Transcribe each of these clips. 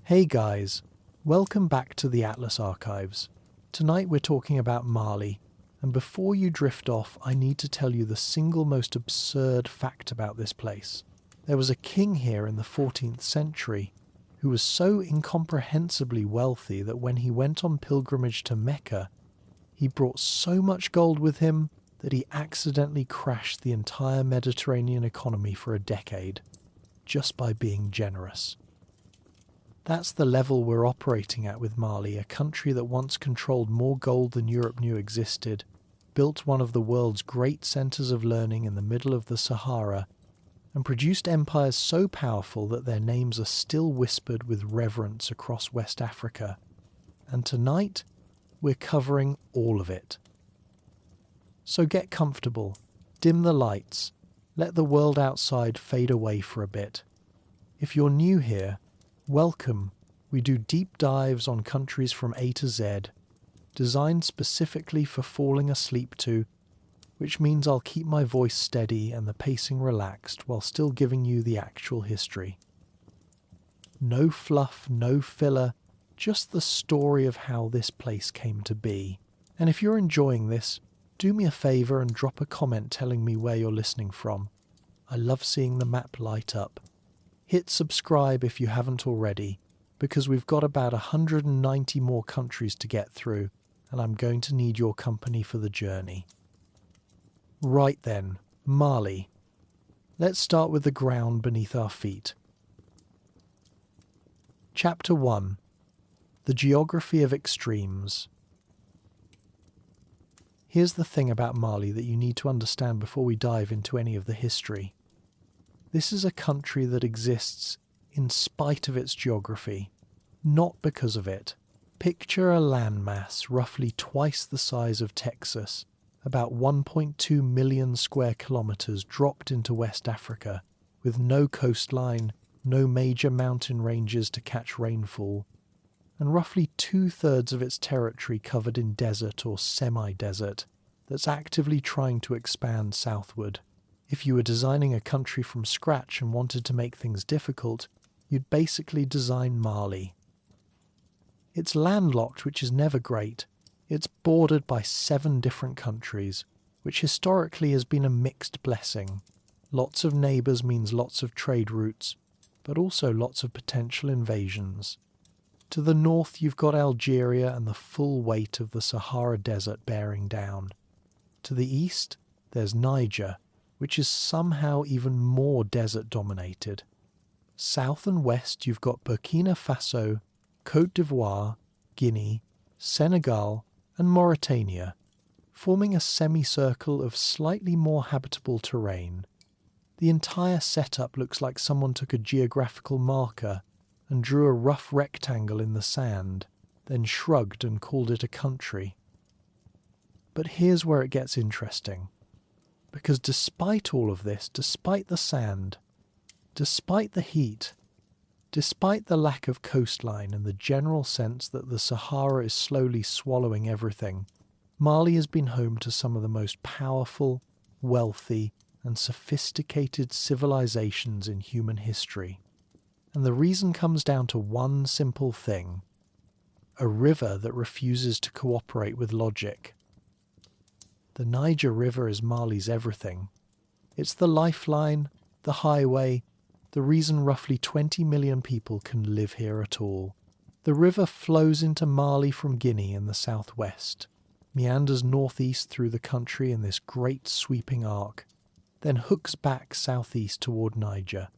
Hey guys, welcome back to the Atlas Archives. Tonight we're talking about Mali, and before you drift off, I need to tell you the single most absurd fact about this place. There was a king here in the 14th century who was so incomprehensibly wealthy that when he went on pilgrimage to Mecca, he brought so much gold with him that he accidentally crashed the entire Mediterranean economy for a decade, just by being generous. That's the level we're operating at with Mali, a country that once controlled more gold than Europe knew existed, built one of the world's great centres of learning in the middle of the Sahara, and produced empires so powerful that their names are still whispered with reverence across West Africa. And tonight, we're covering all of it. So get comfortable, dim the lights, let the world outside fade away for a bit. If you're new here, welcome. We do deep dives on countries from A to Z, designed specifically for falling asleep to, which means I'll keep my voice steady and the pacing relaxed while still giving you the actual history. No fluff, no filler, just the story of how this place came to be. And if you're enjoying this, do me a favour and drop a comment telling me where you're listening from. I love seeing the map light up. Hit subscribe if you haven't already, because we've got about 190 more countries to get through, and I'm going to need your company for the journey. Right then, Mali. Let's start with the ground beneath our feet. Chapter 1. The Geography of Extremes. Here's the thing about Mali that you need to understand before we dive into any of the history. This is a country that exists in spite of its geography, not because of it. Picture a landmass roughly twice the size of Texas, about 1.2 million square kilometers dropped into West Africa, with no coastline, no major mountain ranges to catch rainfall, and roughly 2/3 of its territory covered in desert or semi-desert that's actively trying to expand southward. If you were designing a country from scratch and wanted to make things difficult, you'd basically design Mali. It's landlocked, which is never great. It's bordered by 7 different countries, which historically has been a mixed blessing. Lots of neighbours means lots of trade routes, but also lots of potential invasions. To the north you've got Algeria and the full weight of the Sahara Desert bearing down. To the east there's Niger, which is somehow even more desert-dominated. South and west you've got Burkina Faso, Côte d'Ivoire, Guinea, Senegal and Mauritania, forming a semicircle of slightly more habitable terrain. The entire setup looks like someone took a geographical marker and drew a rough rectangle in the sand, then shrugged and called it a country. But here's where it gets interesting. Because despite all of this, despite the sand, despite the heat, despite the lack of coastline and the general sense that the Sahara is slowly swallowing everything, Mali has been home to some of the most powerful, wealthy, and sophisticated civilizations in human history. And the reason comes down to one simple thing: a river that refuses to cooperate with logic. The Niger River is Mali's everything. It's the lifeline, the highway, the reason roughly 20 million people can live here at all. The river flows into Mali from Guinea in the southwest, meanders northeast through the country in this great sweeping arc, then hooks back southeast toward Niger.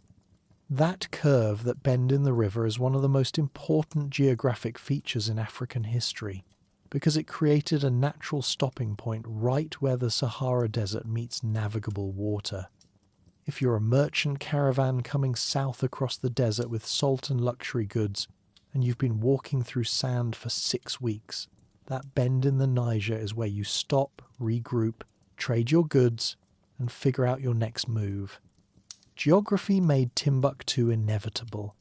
That curve, that bend in the river, is one of the most important geographic features in African history, because it created a natural stopping point right where the Sahara Desert meets navigable water. If you're a merchant caravan coming south across the desert with salt and luxury goods, and you've been walking through sand for 6 weeks, that bend in the Niger is where you stop, regroup, trade your goods, and figure out your next move. Geography made Timbuktu inevitable.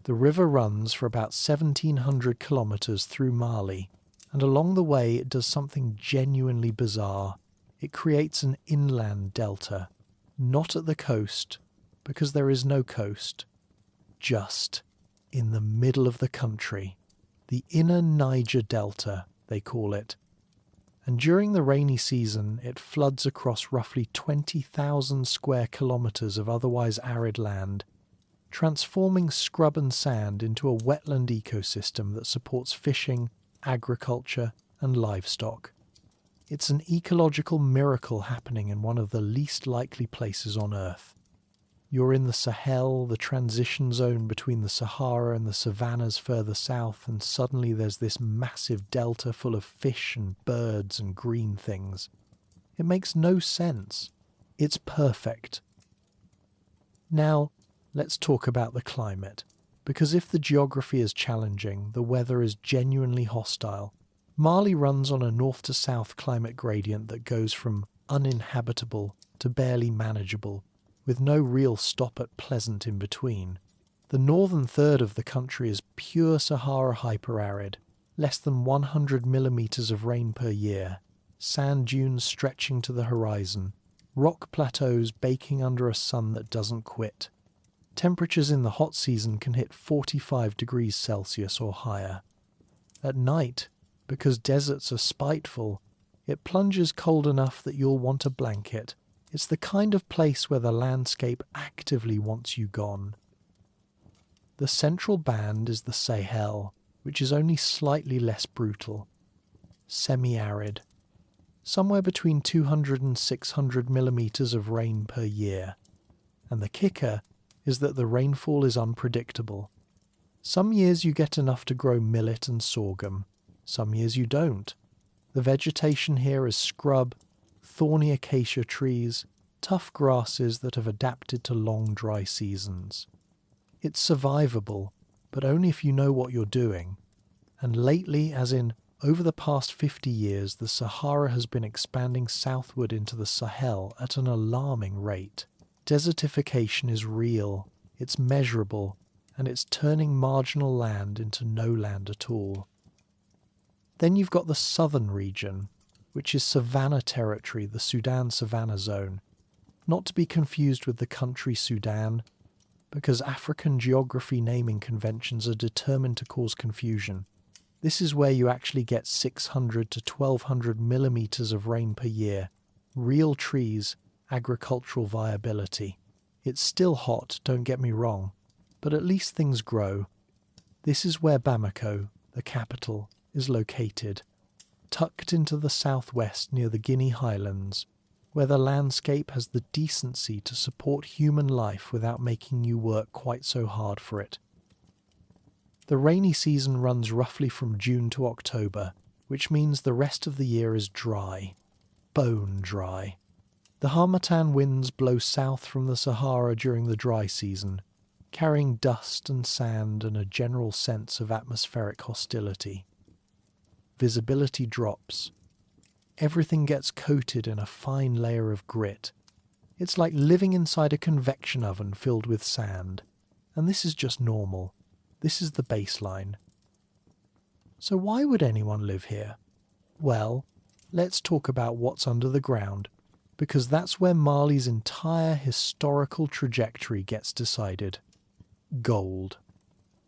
The river runs for about 1,700 kilometers through Mali, and along the way it does something genuinely bizarre. It creates an inland delta, not at the coast, because there is no coast, just in the middle of the country, the inner Niger Delta, they call it. And during the rainy season, it floods across roughly 20,000 square kilometres of otherwise arid land, transforming scrub and sand into a wetland ecosystem that supports fishing, agriculture, and livestock. It's an ecological miracle happening in one of the least likely places on Earth. You're in the Sahel, the transition zone between the Sahara and the savannas further south, and suddenly there's this massive delta full of fish and birds and green things. It makes no sense. It's perfect. Now, let's talk about the climate, because if the geography is challenging, the weather is genuinely hostile. Mali runs on a north to south climate gradient that goes from uninhabitable to barely manageable, with no real stop at pleasant in between. The northern third of the country is pure Sahara hyperarid, less than 100 millimetres of rain per year, sand dunes stretching to the horizon, rock plateaus baking under a sun that doesn't quit. Temperatures in the hot season can hit 45 degrees Celsius or higher. At night, because deserts are spiteful, it plunges cold enough that you'll want a blanket. It's the kind of place where the landscape actively wants you gone. The central band is the Sahel, which is only slightly less brutal. Semi-arid. Somewhere between 200 and 600 millimetres of rain per year. And the kicker is that the rainfall is unpredictable. Some years you get enough to grow millet and sorghum. Some years you don't. The vegetation here is scrub, thorny acacia trees, tough grasses that have adapted to long dry seasons. It's survivable, but only if you know what you're doing. And lately, as in over the past 50 years, the Sahara has been expanding southward into the Sahel at an alarming rate. Desertification is real, it's measurable, and it's turning marginal land into no land at all. Then you've got the southern region, which is savanna territory, the Sudan savanna zone, not to be confused with the country Sudan, because African geography naming conventions are determined to cause confusion. This is where you actually get 600 to 1200 millimetres of rain per year, real trees, agricultural viability. It's still hot, don't get me wrong, but at least things grow. This is where Bamako, the capital, is located, tucked into the southwest near the Guinea Highlands, where the landscape has the decency to support human life without making you work quite so hard for it. The rainy season runs roughly from June to October, which means the rest of the year is dry, bone dry. The harmattan winds blow south from the Sahara during the dry season, carrying dust and sand and a general sense of atmospheric hostility. Visibility drops. Everything gets coated in a fine layer of grit. It's like living inside a convection oven filled with sand. And this is just normal. This is the baseline. So why would anyone live here? Well, let's talk about what's under the ground, because that's where Mali's entire historical trajectory gets decided. Gold.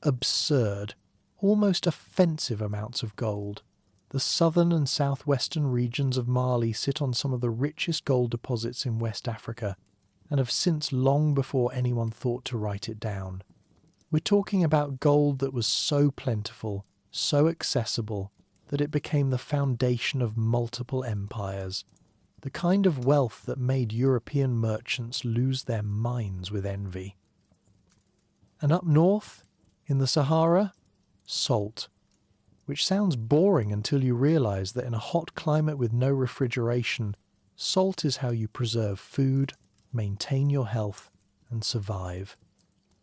Absurd, almost offensive amounts of gold. The southern and southwestern regions of Mali sit on some of the richest gold deposits in West Africa, and have since long before anyone thought to write it down. We're talking about gold that was so plentiful, so accessible, that it became the foundation of multiple empires, the kind of wealth that made European merchants lose their minds with envy. And up north, in the Sahara, salt. Which sounds boring until you realise that in a hot climate with no refrigeration, salt is how you preserve food, maintain your health, and survive.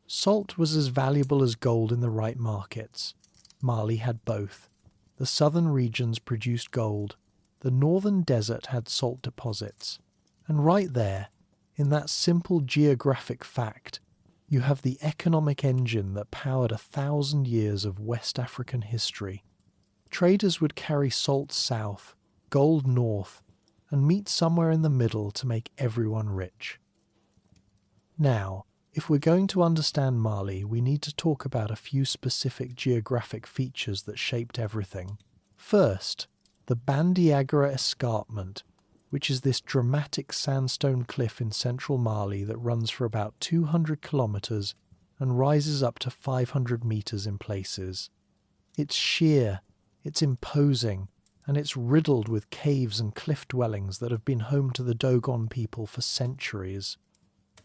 Salt was as valuable as gold in the right markets. Mali had both. The southern regions produced gold. The northern desert had salt deposits. And right there, in that simple geographic fact, you have the economic engine that powered 1,000 years of West African history. Traders would carry salt south, gold north, and meet somewhere in the middle to make everyone rich. Now, If we're going to understand Mali, we need to talk about a few specific geographic features that shaped everything. First, the Bandiagara Escarpment, which is this dramatic sandstone cliff in central Mali that runs for about 200 kilometers and rises up to 500 meters in places. It's sheer, it's imposing, and it's riddled with caves and cliff dwellings that have been home to the Dogon people for centuries.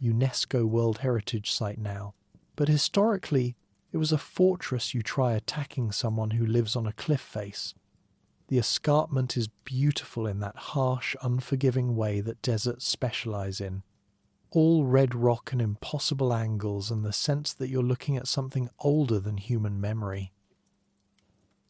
UNESCO World Heritage Site now. But historically, it was a fortress you try attacking someone who lives on a cliff face. The escarpment is beautiful in that harsh, unforgiving way that deserts specialize in. All red rock and impossible angles and the sense that you're looking at something older than human memory.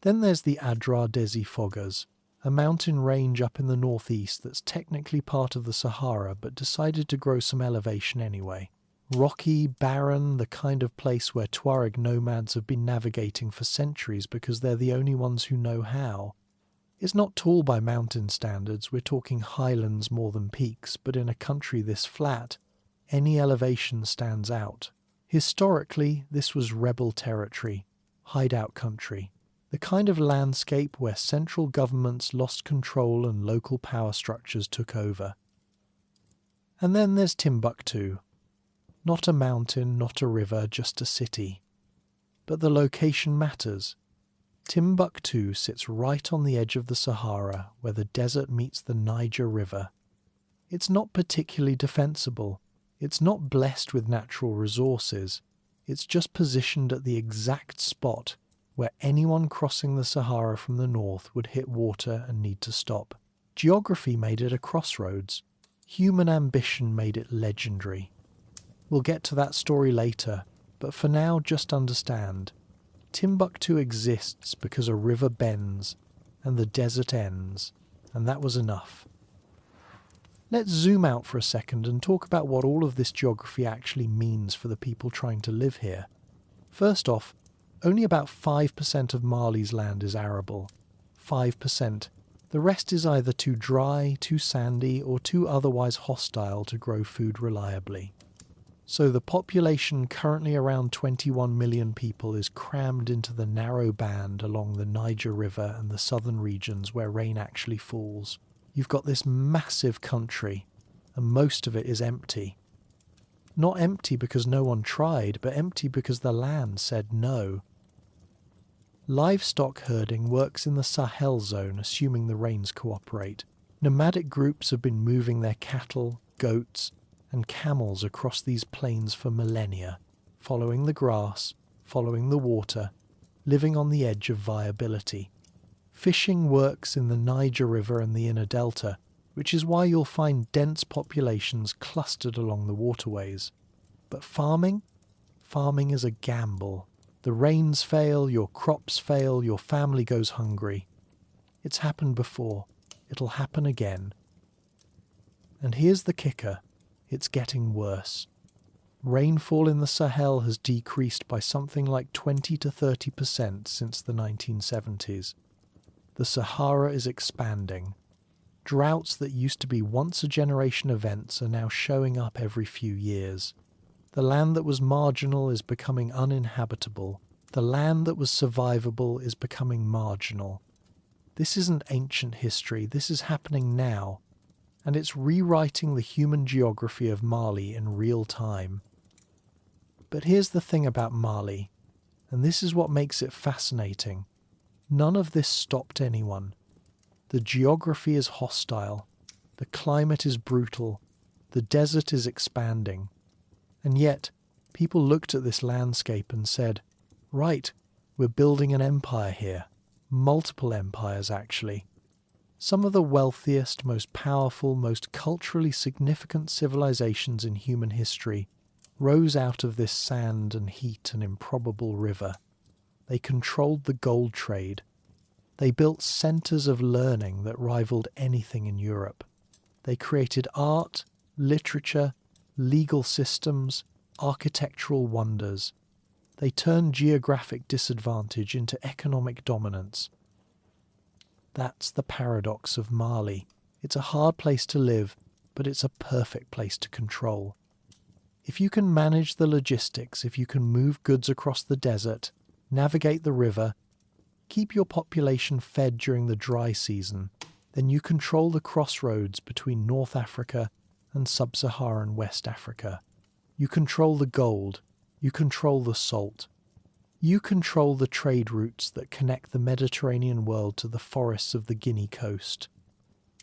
Then there's the Adrar des Foggers, a mountain range up in the northeast that's technically part of the Sahara but decided to grow some elevation anyway. Rocky, barren, the kind of place where Tuareg nomads have been navigating for centuries because they're the only ones who know how. It's not tall by mountain standards, we're talking highlands more than peaks, but in a country this flat, any elevation stands out. Historically, this was rebel territory, hideout country. The kind of landscape where central governments lost control and local power structures took over. And then there's Timbuktu. Not a mountain, not a river, just a city. But the location matters. Timbuktu sits right on the edge of the Sahara, where the desert meets the Niger River. It's not particularly defensible. It's not blessed with natural resources. It's just positioned at the exact spot where anyone crossing the Sahara from the north would hit water and need to stop. Geography made it a crossroads. Human ambition made it legendary. We'll get to that story later, but for now just understand. Timbuktu exists because a river bends and the desert ends, and that was enough. Let's zoom out for a second and talk about what all of this geography actually means for the people trying to live here. First off, only about 5% of Mali's land is arable. 5%. The rest is either too dry, too sandy, or too otherwise hostile to grow food reliably. So the population, currently around 21 million people, is crammed into the narrow band along the Niger River and the southern regions where rain actually falls. You've got this massive country, and most of it is empty. Not empty because no one tried, but empty because the land said no. Livestock herding works in the Sahel zone, assuming the rains cooperate. Nomadic groups have been moving their cattle, goats, and camels across these plains for millennia, following the grass, following the water, living on the edge of viability. Fishing works in the Niger River and the inner delta, which is why you'll find dense populations clustered along the waterways. But farming? Farming is a gamble. The rains fail, your crops fail, your family goes hungry. It's happened before. It'll happen again. And here's the kicker. It's getting worse. Rainfall in the Sahel has decreased by something like 20 to 30% since the 1970s. The Sahara is expanding. Droughts that used to be once-a-generation events are now showing up every few years. The land that was marginal is becoming uninhabitable. The land that was survivable is becoming marginal. This isn't ancient history, this is happening now, and it's rewriting the human geography of Mali in real time. But here's the thing about Mali, and this is what makes it fascinating. None of this stopped anyone. The geography is hostile, the climate is brutal, the desert is expanding. And yet, people looked at this landscape and said, right, we're building an empire here. Multiple empires, actually. Some of the wealthiest, most powerful, most culturally significant civilizations in human history rose out of this sand and heat and improbable river. They controlled the gold trade. They built centers of learning that rivaled anything in Europe. They created art, literature, legal systems, architectural wonders. They turned geographic disadvantage into economic dominance. That's the paradox of Mali. It's a hard place to live, but it's a perfect place to control. If you can manage the logistics, if you can move goods across the desert, navigate the river, keep your population fed during the dry season, then you control the crossroads between North Africa and sub-Saharan West Africa. You control the gold, you control the salt, you control the trade routes that connect the Mediterranean world to the forests of the Guinea coast.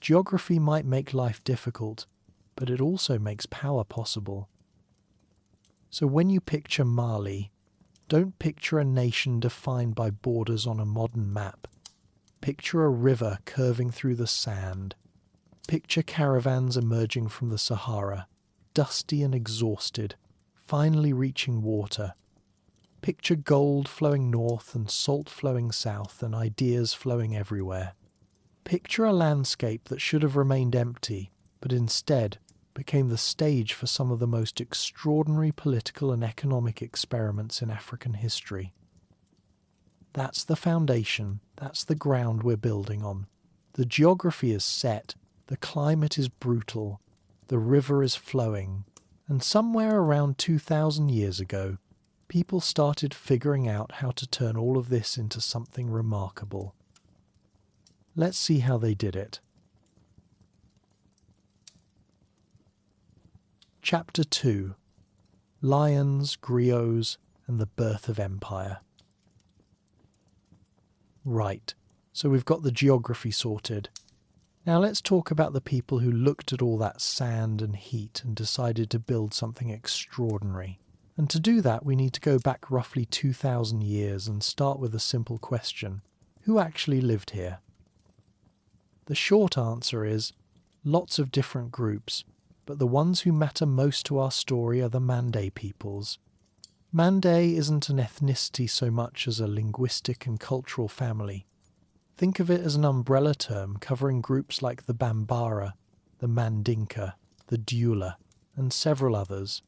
Geography might make life difficult, but it also makes power possible. So when you picture Mali, don't picture a nation defined by borders on a modern map. Picture a river curving through the sand. Picture caravans emerging from the Sahara, dusty and exhausted, finally reaching water. Picture gold flowing north and salt flowing south and ideas flowing everywhere. Picture a landscape that should have remained empty, but instead became the stage for some of the most extraordinary political and economic experiments in African history. That's the foundation, that's the ground we're building on. The geography is set, the climate is brutal, the river is flowing, and somewhere around 2,000 years ago, people started figuring out how to turn all of this into something remarkable. Let's see how they did it. Chapter 2: Lions, Griots, and the Birth of Empire. Right, so we've got the geography sorted. Now let's talk about the people who looked at all that sand and heat and decided to build something extraordinary. And to do that, we need to go back roughly 2,000 years and start with a simple question. Who actually lived here? The short answer is lots of different groups, but the ones who matter most to our story are the Mande peoples. Mande isn't an ethnicity so much as a linguistic and cultural family. Think of it as an umbrella term covering groups like the Bambara, the Mandinka, the Dula, and several others.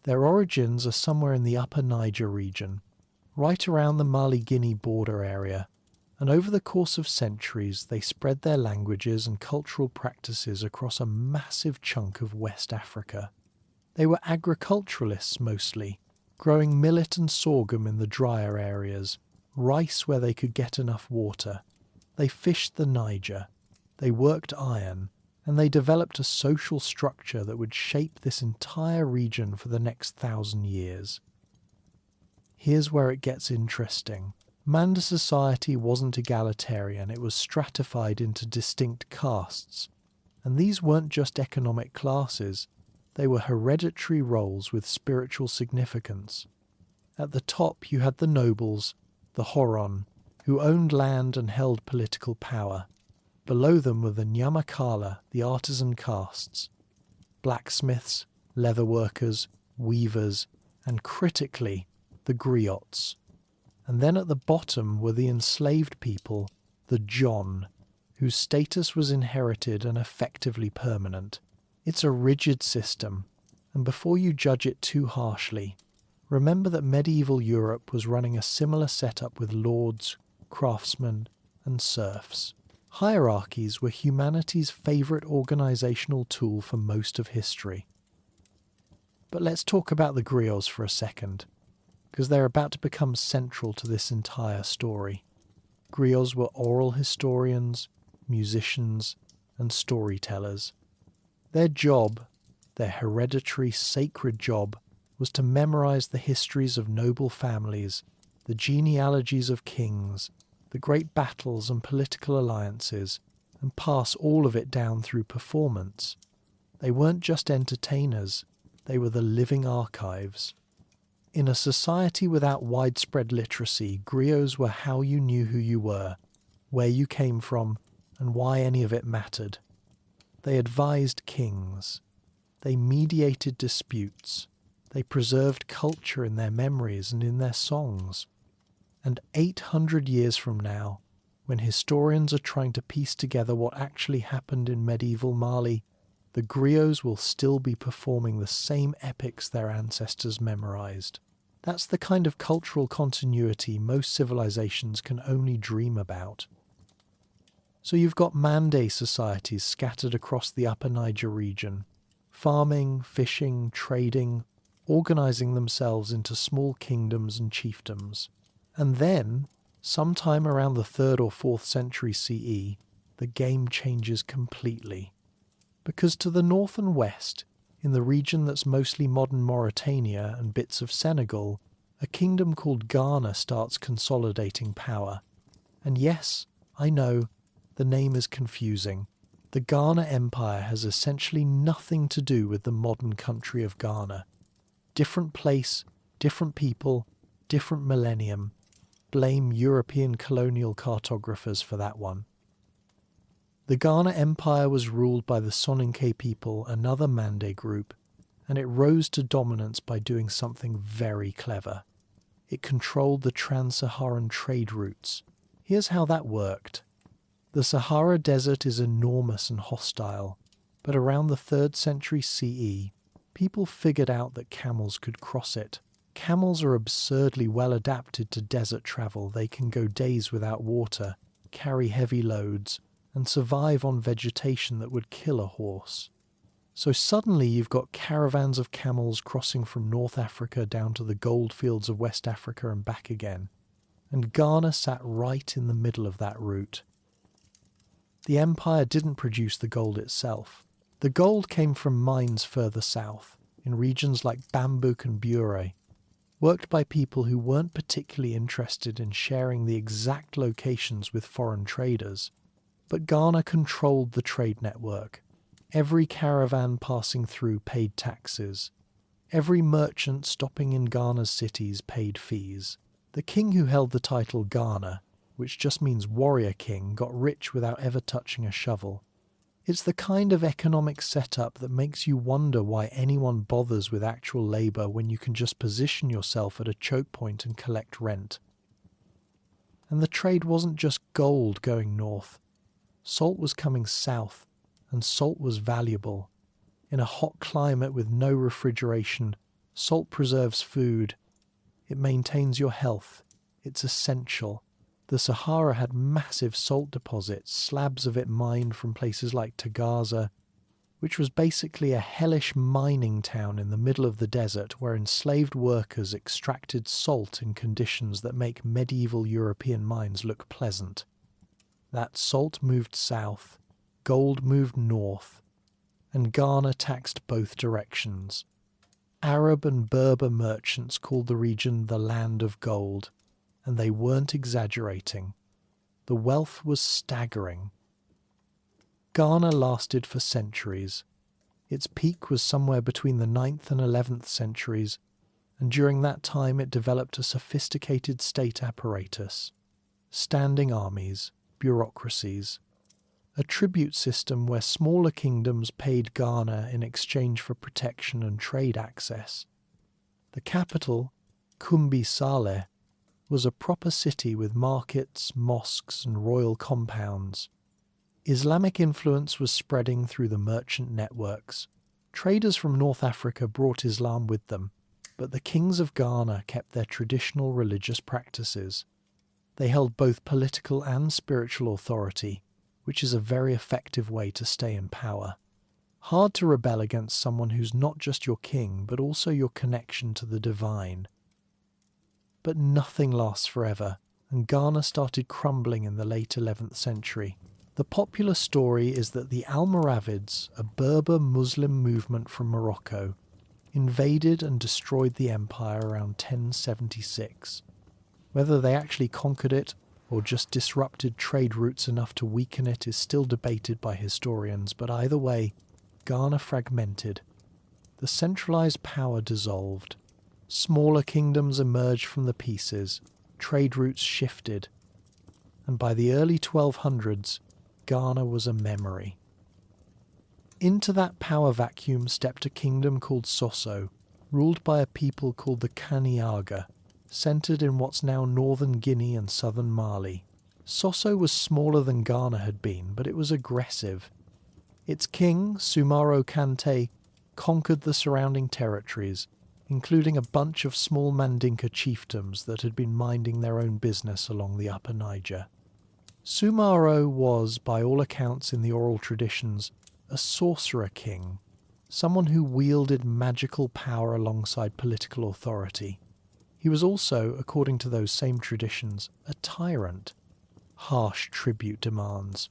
Their origins are somewhere in the upper Niger region, right around the Mali-Guinea border area, and over the course of centuries they spread their languages and cultural practices across a massive chunk of West Africa. They were agriculturalists mostly, growing millet and sorghum in the drier areas, rice where they could get enough water. They fished the Niger, they worked iron, and they developed a social structure that would shape this entire region for the next 1,000 years. Here's where it gets interesting. Manda society wasn't egalitarian, it was stratified into distinct castes. And these weren't just economic classes, they were hereditary roles with spiritual significance. At the top you had the nobles, the Horon, who owned land and held political power. Below them were the Nyamakala, the artisan castes, blacksmiths, leather workers, weavers, and critically, the Griots. And then at the bottom were the enslaved people, the Jon, whose status was inherited and effectively permanent. It's a rigid system, and before you judge it too harshly, remember that medieval Europe was running a similar setup with lords, craftsmen, and serfs. Hierarchies were humanity's favourite organisational tool for most of history. But let's talk about the griots for a second, because they're about to become central to this entire story. Griots were oral historians, musicians, and storytellers. Their job, their hereditary sacred job, was to memorise the histories of noble families, the genealogies of kings, the great battles and political alliances, and pass all of it down through performance. They weren't just entertainers, they were the living archives. In a society without widespread literacy, griots were how you knew who you were, where you came from, and why any of it mattered. They advised kings. They mediated disputes. They preserved culture in their memories and in their songs. And 800 years from now, when historians are trying to piece together what actually happened in medieval Mali, the griots will still be performing the same epics their ancestors memorized. That's the kind of cultural continuity most civilizations can only dream about. So you've got Mande societies scattered across the upper Niger region, farming, fishing, trading, organizing themselves into small kingdoms and chiefdoms. And then, sometime around the 3rd or 4th century CE, the game changes completely. Because to the north and west, in the region that's mostly modern Mauritania and bits of Senegal, a kingdom called Ghana starts consolidating power. And yes, I know, the name is confusing. The Ghana Empire has essentially nothing to do with the modern country of Ghana. Different place, different people, different millennium. Blame European colonial cartographers for that one. The Ghana Empire was ruled by the Soninke people, another Mande group, and it rose to dominance by doing something very clever. It controlled the trans-Saharan trade routes. Here's how that worked. The Sahara Desert is enormous and hostile, but around the 3rd century CE, people figured out that camels could cross it. Camels are absurdly well adapted to desert travel. They can go days without water, carry heavy loads, and survive on vegetation that would kill a horse. So suddenly you've got caravans of camels crossing from North Africa down to the gold fields of West Africa and back again. And Ghana sat right in the middle of that route. The empire didn't produce the gold itself. The gold came from mines further south, in regions like Bambouk and Bure, worked by people who weren't particularly interested in sharing the exact locations with foreign traders. But Ghana controlled the trade network. Every caravan passing through paid taxes. Every merchant stopping in Ghana's cities paid fees. The king who held the title Ghana, which just means warrior king, got rich without ever touching a shovel. It's the kind of economic setup that makes you wonder why anyone bothers with actual labour when you can just position yourself at a choke point and collect rent. And the trade wasn't just gold going north. Salt was coming south, and salt was valuable. In a hot climate with no refrigeration, salt preserves food. It maintains your health. It's essential. The Sahara had massive salt deposits, slabs of it mined from places like Tagaza, which was basically a hellish mining town in the middle of the desert where enslaved workers extracted salt in conditions that make medieval European mines look pleasant. That salt moved south, gold moved north, and Ghana taxed both directions. Arab and Berber merchants called the region the Land of Gold, and they weren't exaggerating. The wealth was staggering. Ghana lasted for centuries. Its peak was somewhere between the 9th and 11th centuries, and during that time it developed a sophisticated state apparatus, standing armies, bureaucracies, a tribute system where smaller kingdoms paid Ghana in exchange for protection and trade access. The capital, Kumbi Saleh, was a proper city with markets, mosques, and royal compounds. Islamic influence was spreading through the merchant networks. Traders from North Africa brought Islam with them, but the kings of Ghana kept their traditional religious practices. They held both political and spiritual authority, which is a very effective way to stay in power. Hard to rebel against someone who's not just your king, but also your connection to the divine. But nothing lasts forever, and Ghana started crumbling in the late 11th century. The popular story is that the Almoravids, a Berber Muslim movement from Morocco, invaded and destroyed the empire around 1076. Whether they actually conquered it or just disrupted trade routes enough to weaken it is still debated by historians, but either way, Ghana fragmented. The centralized power dissolved. Smaller kingdoms emerged from the pieces, trade routes shifted, and by the early 1200s, Ghana was a memory. Into that power vacuum stepped a kingdom called Soso, ruled by a people called the Kaniaga, centered in what's now northern Guinea and southern Mali. Soso was smaller than Ghana had been, but it was aggressive. Its king, Sumaro Kante, conquered the surrounding territories, including a bunch of small Mandinka chiefdoms that had been minding their own business along the upper Niger. Sumaro was, by all accounts in the oral traditions, a sorcerer king, someone who wielded magical power alongside political authority. He was also, according to those same traditions, a tyrant. Harsh tribute demands,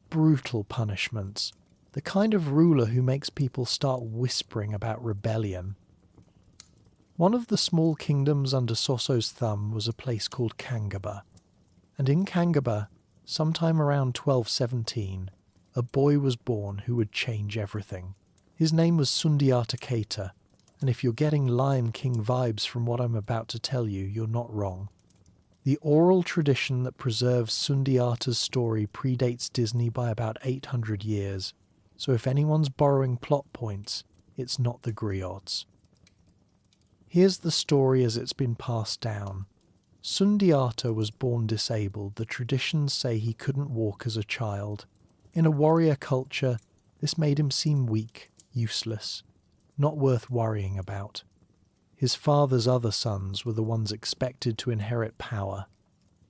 brutal punishments, the kind of ruler who makes people start whispering about rebellion. One of the small kingdoms under Soso's thumb was a place called Kangaba, and in Kangaba, sometime around 1217, a boy was born who would change everything. His name was Sundiata Keita, and if you're getting Lion King vibes from what I'm about to tell you, you're not wrong. The oral tradition that preserves Sundiata's story predates Disney by about 800 years, so if anyone's borrowing plot points, it's not the Griots. Here's the story as it's been passed down. Sundiata was born disabled. The traditions say he couldn't walk as a child. In a warrior culture, this made him seem weak, useless, not worth worrying about. His father's other sons were the ones expected to inherit power.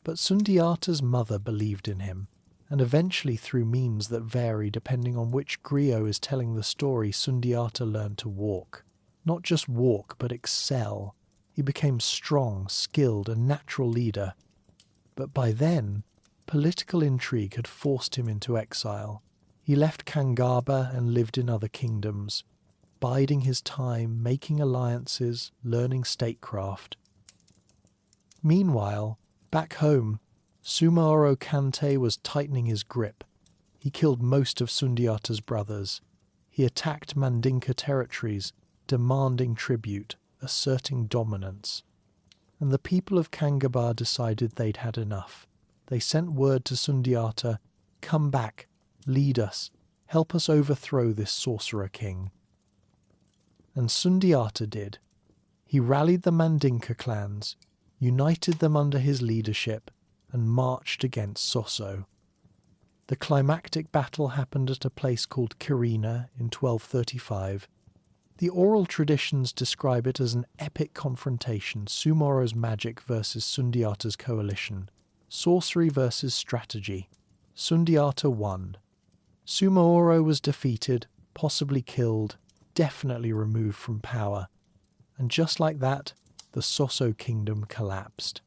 But Sundiata's mother believed in him, and eventually through means that vary depending on which griot is telling the story, Sundiata learned to walk. Not just walk, but excel. He became strong, skilled, a natural leader. But by then, political intrigue had forced him into exile. He left Kangaba and lived in other kingdoms, biding his time, making alliances, learning statecraft. Meanwhile, back home, Sumaworo Kante was tightening his grip. He killed most of Sundiata's brothers. He attacked Mandinka territories, demanding tribute, asserting dominance. And the people of Kangaba decided they'd had enough. They sent word to Sundiata, "Come back, lead us, help us overthrow this sorcerer king." And Sundiata did. He rallied the Mandinka clans, united them under his leadership, and marched against Soso. The climactic battle happened at a place called Kirina in 1235. The oral traditions describe it as an epic confrontation, Sumoro's magic versus Sundiata's coalition, sorcery versus strategy. Sundiata won. Sumaworo was defeated, possibly killed, definitely removed from power. And just like that, the Soso kingdom collapsed.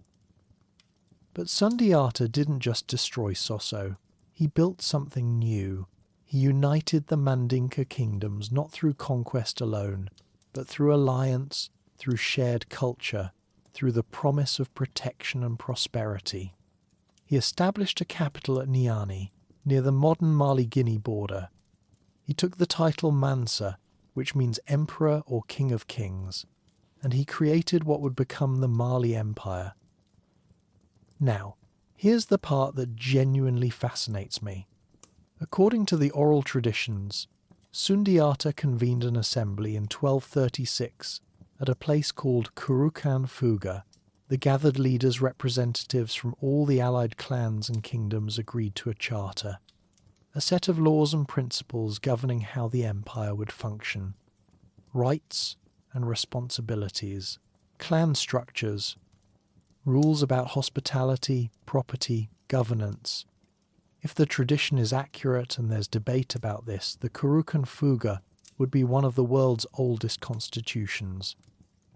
But Sundiata didn't just destroy Soso. He built something new. He united the Mandinka kingdoms not through conquest alone, but through alliance, through shared culture, through the promise of protection and prosperity. He established a capital at Niani, near the modern Mali-Guinea border. He took the title Mansa, which means Emperor or King of Kings, and he created what would become the Mali Empire. Now, here's the part that genuinely fascinates me. According to the oral traditions, Sundiata convened an assembly in 1236 at a place called Kurukan Fuga. The gathered leaders, representatives from all the allied clans and kingdoms, agreed to a charter, a set of laws and principles governing how the empire would function. Rights and responsibilities, clan structures, rules about hospitality, property, governance. If the tradition is accurate, and there's debate about this, the Kurukan Fuga would be one of the world's oldest constitutions.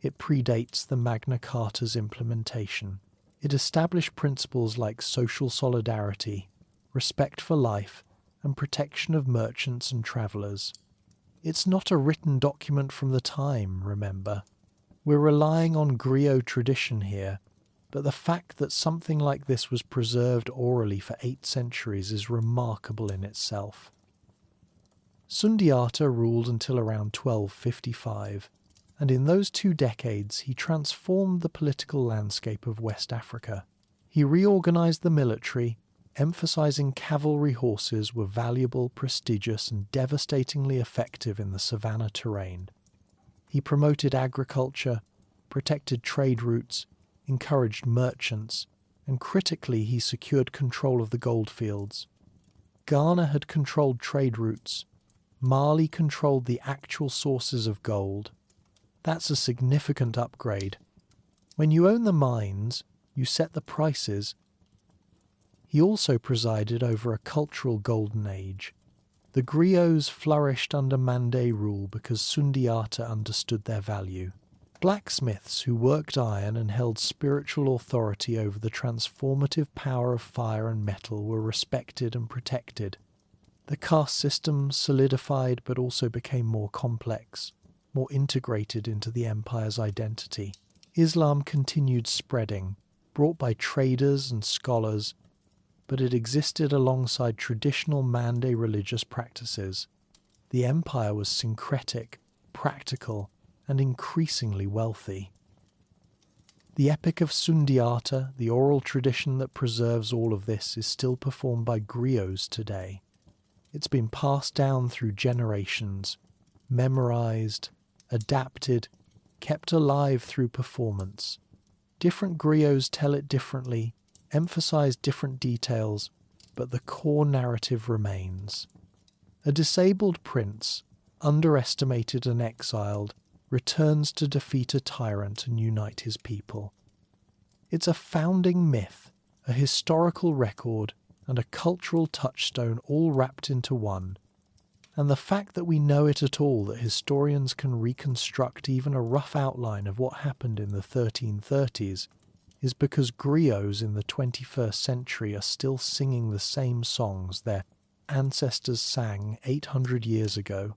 It predates the Magna Carta's implementation. It established principles like social solidarity, respect for life, and protection of merchants and travellers. It's not a written document from the time, remember. We're relying on griot tradition here, but the fact that something like this was preserved orally for 8 centuries is remarkable in itself. Sundiata ruled until around 1255, and in those 2 decades he transformed the political landscape of West Africa. He reorganized the military, emphasizing cavalry horses were valuable, prestigious, and devastatingly effective in the savanna terrain. He promoted agriculture, protected trade routes, encouraged merchants, and critically he secured control of the goldfields. Ghana had controlled trade routes. Mali controlled the actual sources of gold. That's a significant upgrade. When you own the mines, you set the prices. He also presided over a cultural golden age. The griots flourished under Mande rule because Sundiata understood their value. Blacksmiths who worked iron and held spiritual authority over the transformative power of fire and metal were respected and protected. The caste system solidified but also became more complex, more integrated into the empire's identity. Islam continued spreading, brought by traders and scholars, but it existed alongside traditional Mande religious practices. The empire was syncretic, practical, and increasingly wealthy. The Epic of Sundiata, the oral tradition that preserves all of this, is still performed by griots today. It's been passed down through generations, memorized, adapted, kept alive through performance. Different griots tell it differently, emphasize different details, but the core narrative remains. A disabled prince, underestimated and exiled, returns to defeat a tyrant and unite his people. It's a founding myth, a historical record, and a cultural touchstone all wrapped into one. And the fact that we know it at all, that historians can reconstruct even a rough outline of what happened in the 1330s, is because griots in the 21st century are still singing the same songs their ancestors sang 800 years ago.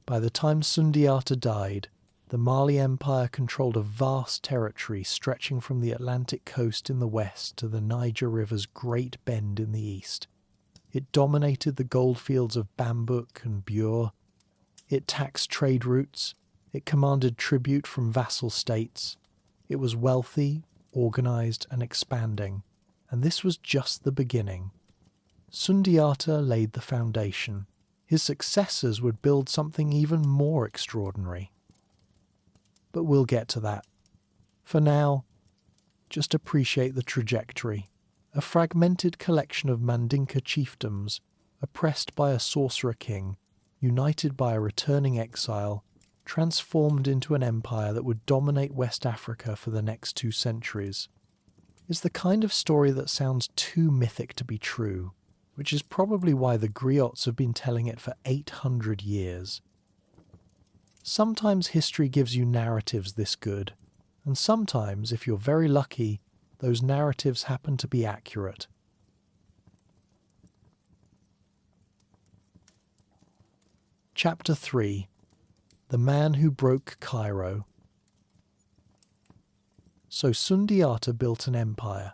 By the time Sundiata died, the Mali Empire controlled a vast territory stretching from the Atlantic coast in the west to the Niger River's Great Bend in the east. It dominated the goldfields of Bambouk and Bure. It taxed trade routes. It commanded tribute from vassal states. It was wealthy, organized, and expanding. And this was just the beginning. Sundiata laid the foundation. His successors would build something even more extraordinary. But we'll get to that. For now, just appreciate the trajectory. A fragmented collection of Mandinka chiefdoms, oppressed by a sorcerer king, united by a returning exile, transformed into an empire that would dominate West Africa for the next 2 centuries. It's the kind of story that sounds too mythic to be true, which is probably why the griots have been telling it for 800 years. Sometimes history gives you narratives this good, and sometimes, if you're very lucky, those narratives happen to be accurate. Chapter 3: The Man Who Broke Cairo. So Sundiata built an empire.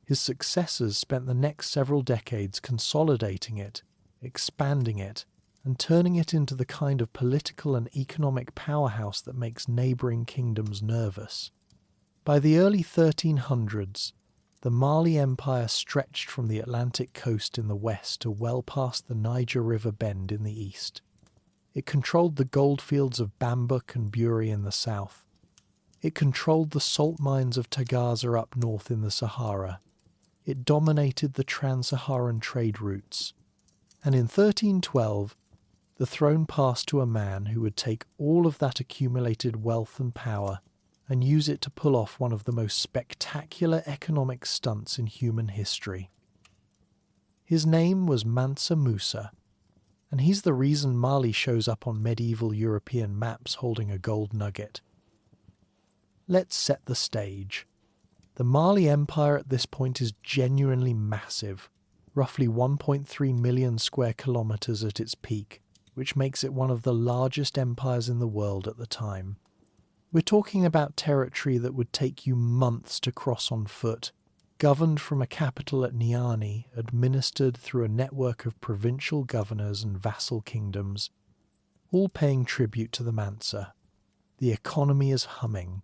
His successors spent the next several decades consolidating it, expanding it, and turning it into the kind of political and economic powerhouse that makes neighbouring kingdoms nervous. By the early 1300s, the Mali Empire stretched from the Atlantic coast in the west to well past the Niger River bend in the east. It controlled the goldfields of Bambouk and Bure in the south. It controlled the salt mines of Tagaza up north in the Sahara. It dominated the trans-Saharan trade routes. And in 1312, the throne passed to a man who would take all of that accumulated wealth and power and use it to pull off one of the most spectacular economic stunts in human history. His name was Mansa Musa, and he's the reason Mali shows up on medieval European maps holding a gold nugget. Let's set the stage. The Mali Empire at this point is genuinely massive, roughly 1.3 million square kilometers at its peak, which makes it one of the largest empires in the world at the time. We're talking about territory that would take you months to cross on foot, governed from a capital at Niani, administered through a network of provincial governors and vassal kingdoms, all paying tribute to the Mansa. The economy is humming.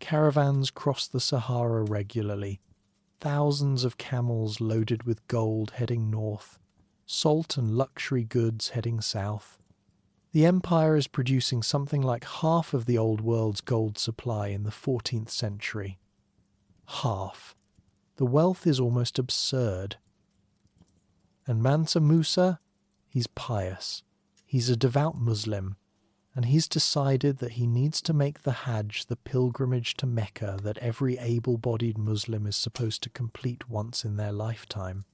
Caravans cross the Sahara regularly, thousands of camels loaded with gold heading north, salt and luxury goods heading south. The empire is producing something like half of the old world's gold supply in the 14th century. Half. The wealth is almost absurd. And Mansa Musa, he's pious. He's a devout Muslim, and he's decided that he needs to make the Hajj, the pilgrimage to Mecca that every able-bodied Muslim is supposed to complete once in their lifetime.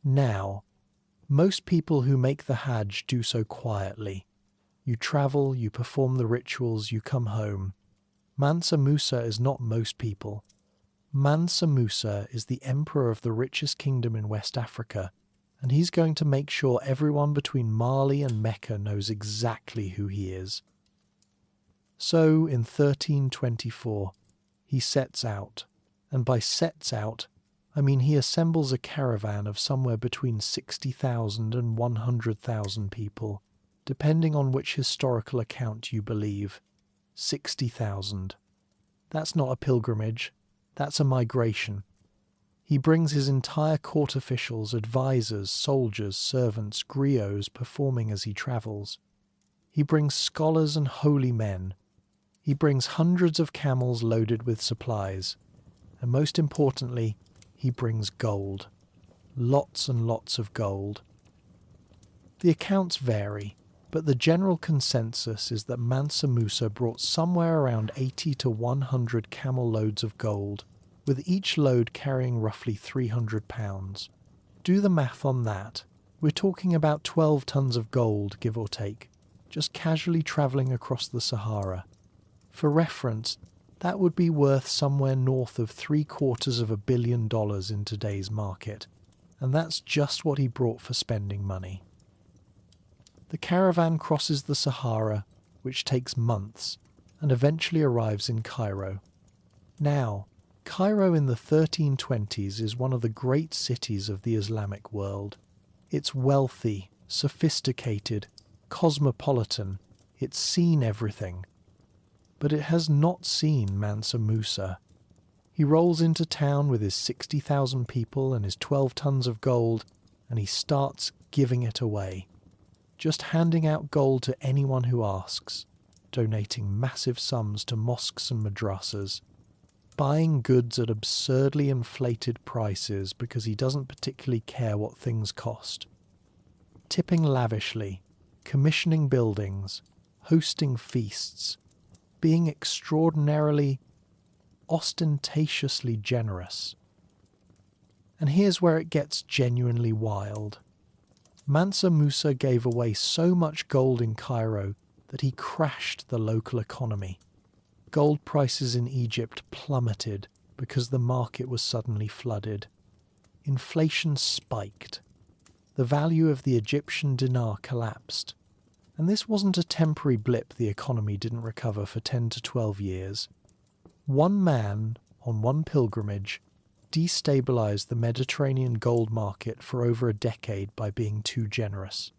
Now, Most people who make the Hajj do so quietly. You travel, you perform the rituals, you come home. Mansa Musa is not most people. Mansa Musa is the emperor of the richest kingdom in West Africa, and he's going to make sure everyone between Mali and Mecca knows exactly who he is. So, in 1324, he sets out, and by sets out, I mean he assembles a caravan of somewhere between 60,000 and 100,000 people, depending on which historical account you believe. 60,000. That's not a pilgrimage, that's a migration. He brings his entire court officials, advisors, soldiers, servants, griots performing as he travels. He brings scholars and holy men. He brings hundreds of camels loaded with supplies. And most importantly, he brings gold. Lots and lots of gold. The accounts vary, but the general consensus is that Mansa Musa brought somewhere around 80 to 100 camel loads of gold, with each load carrying roughly 300 pounds. Do the math on that. We're talking about 12 tons of gold, give or take, just casually travelling across the Sahara. For reference, that would be worth somewhere north of $750 million in today's market, and that's just what he brought for spending money. The caravan crosses the Sahara, which takes months, and eventually arrives in Cairo. Now, Cairo in the 1320s is one of the great cities of the Islamic world. It's wealthy, sophisticated, cosmopolitan, it's seen everything. But it has not seen Mansa Musa. He rolls into town with his 60,000 people and his 12 tons of gold, and he starts giving it away. Just handing out gold to anyone who asks, donating massive sums to mosques and madrasas, buying goods at absurdly inflated prices because he doesn't particularly care what things cost, tipping lavishly, commissioning buildings, hosting feasts, being extraordinarily, ostentatiously generous. And here's where it gets genuinely wild. Mansa Musa gave away so much gold in Cairo that he crashed the local economy. Gold prices in Egypt plummeted because the market was suddenly flooded. Inflation spiked. The value of the Egyptian dinar collapsed. And this wasn't a temporary blip the economy didn't recover for 10 to 12 years. One man, on one pilgrimage, destabilized the Mediterranean gold market for over a decade by being too generous.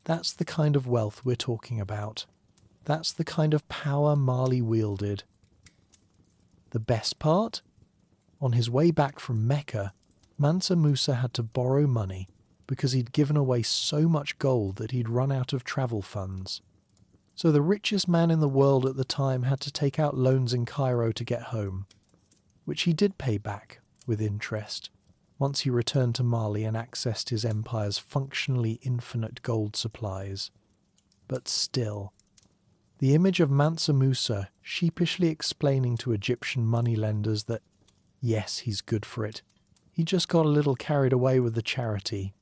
That's the kind of wealth we're talking about. That's the kind of power Mali wielded. The best part? On his way back from Mecca, Mansa Musa had to borrow money because he'd given away so much gold that he'd run out of travel funds. So the richest man in the world at the time had to take out loans in Cairo to get home, which he did pay back with interest once he returned to Mali and accessed his empire's functionally infinite gold supplies. But still, the image of Mansa Musa sheepishly explaining to Egyptian moneylenders that, yes, he's good for it, he just got a little carried away with the charity,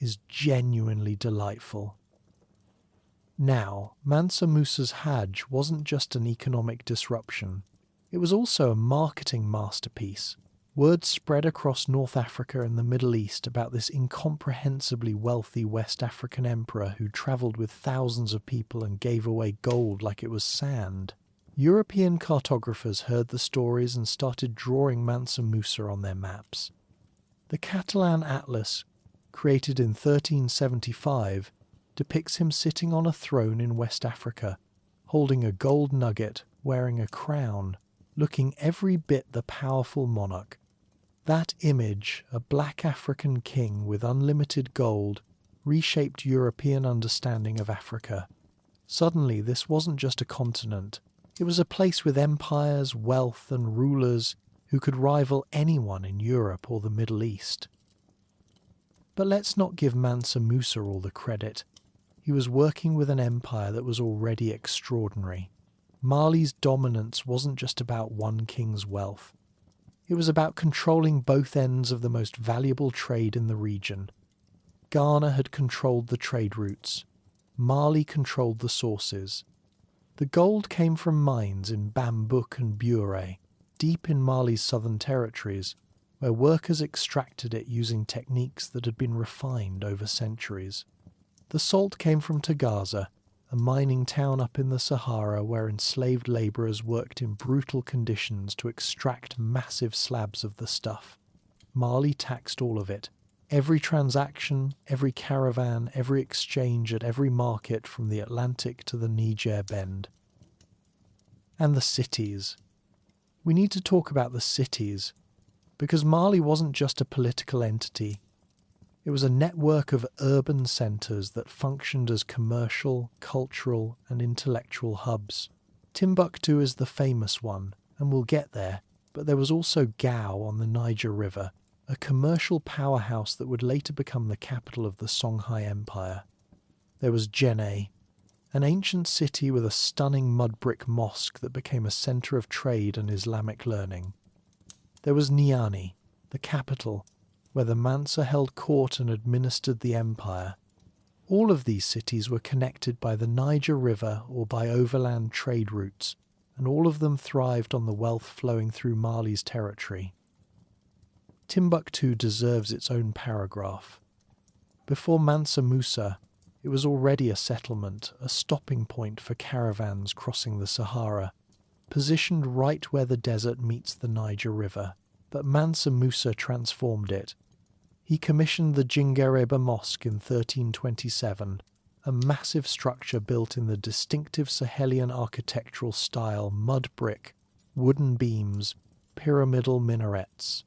is genuinely delightful. Now, Mansa Musa's Hajj wasn't just an economic disruption, it was also a marketing masterpiece. Word spread across North Africa and the Middle East about this incomprehensibly wealthy West African emperor who travelled with thousands of people and gave away gold like it was sand. European cartographers heard the stories and started drawing Mansa Musa on their maps. The Catalan Atlas, created in 1375, depicts him sitting on a throne in West Africa, holding a gold nugget, wearing a crown, looking every bit the powerful monarch. That image, a black African king with unlimited gold, reshaped European understanding of Africa. Suddenly, this wasn't just a continent. It was a place with empires, wealth, and rulers who could rival anyone in Europe or the Middle East. But let's not give Mansa Musa all the credit. He was working with an empire that was already extraordinary. Mali's dominance wasn't just about one king's wealth. It was about controlling both ends of the most valuable trade in the region. Ghana had controlled the trade routes. Mali controlled the sources. The gold came from mines in Bambouk and Bure, deep in Mali's southern territories, where workers extracted it using techniques that had been refined over centuries. The salt came from Tagaza, a mining town up in the Sahara where enslaved labourers worked in brutal conditions to extract massive slabs of the stuff. Mali taxed all of it. Every transaction, every caravan, every exchange at every market from the Atlantic to the Niger Bend. And the cities. We need to talk about the cities, because Mali wasn't just a political entity. It was a network of urban centres that functioned as commercial, cultural and intellectual hubs. Timbuktu is the famous one, and we'll get there, but there was also Gao on the Niger River, a commercial powerhouse that would later become the capital of the Songhai Empire. There was Djenné, an ancient city with a stunning mud brick mosque that became a centre of trade and Islamic learning. There was Niani, the capital, where the Mansa held court and administered the empire. All of these cities were connected by the Niger River or by overland trade routes, and all of them thrived on the wealth flowing through Mali's territory. Timbuktu deserves its own paragraph. Before Mansa Musa, it was already a settlement, a stopping point for caravans crossing the Sahara, positioned right where the desert meets the Niger River. But Mansa Musa transformed it. He commissioned the Jingereba Mosque in 1327, a massive structure built in the distinctive Sahelian architectural style, mud brick, wooden beams, pyramidal minarets.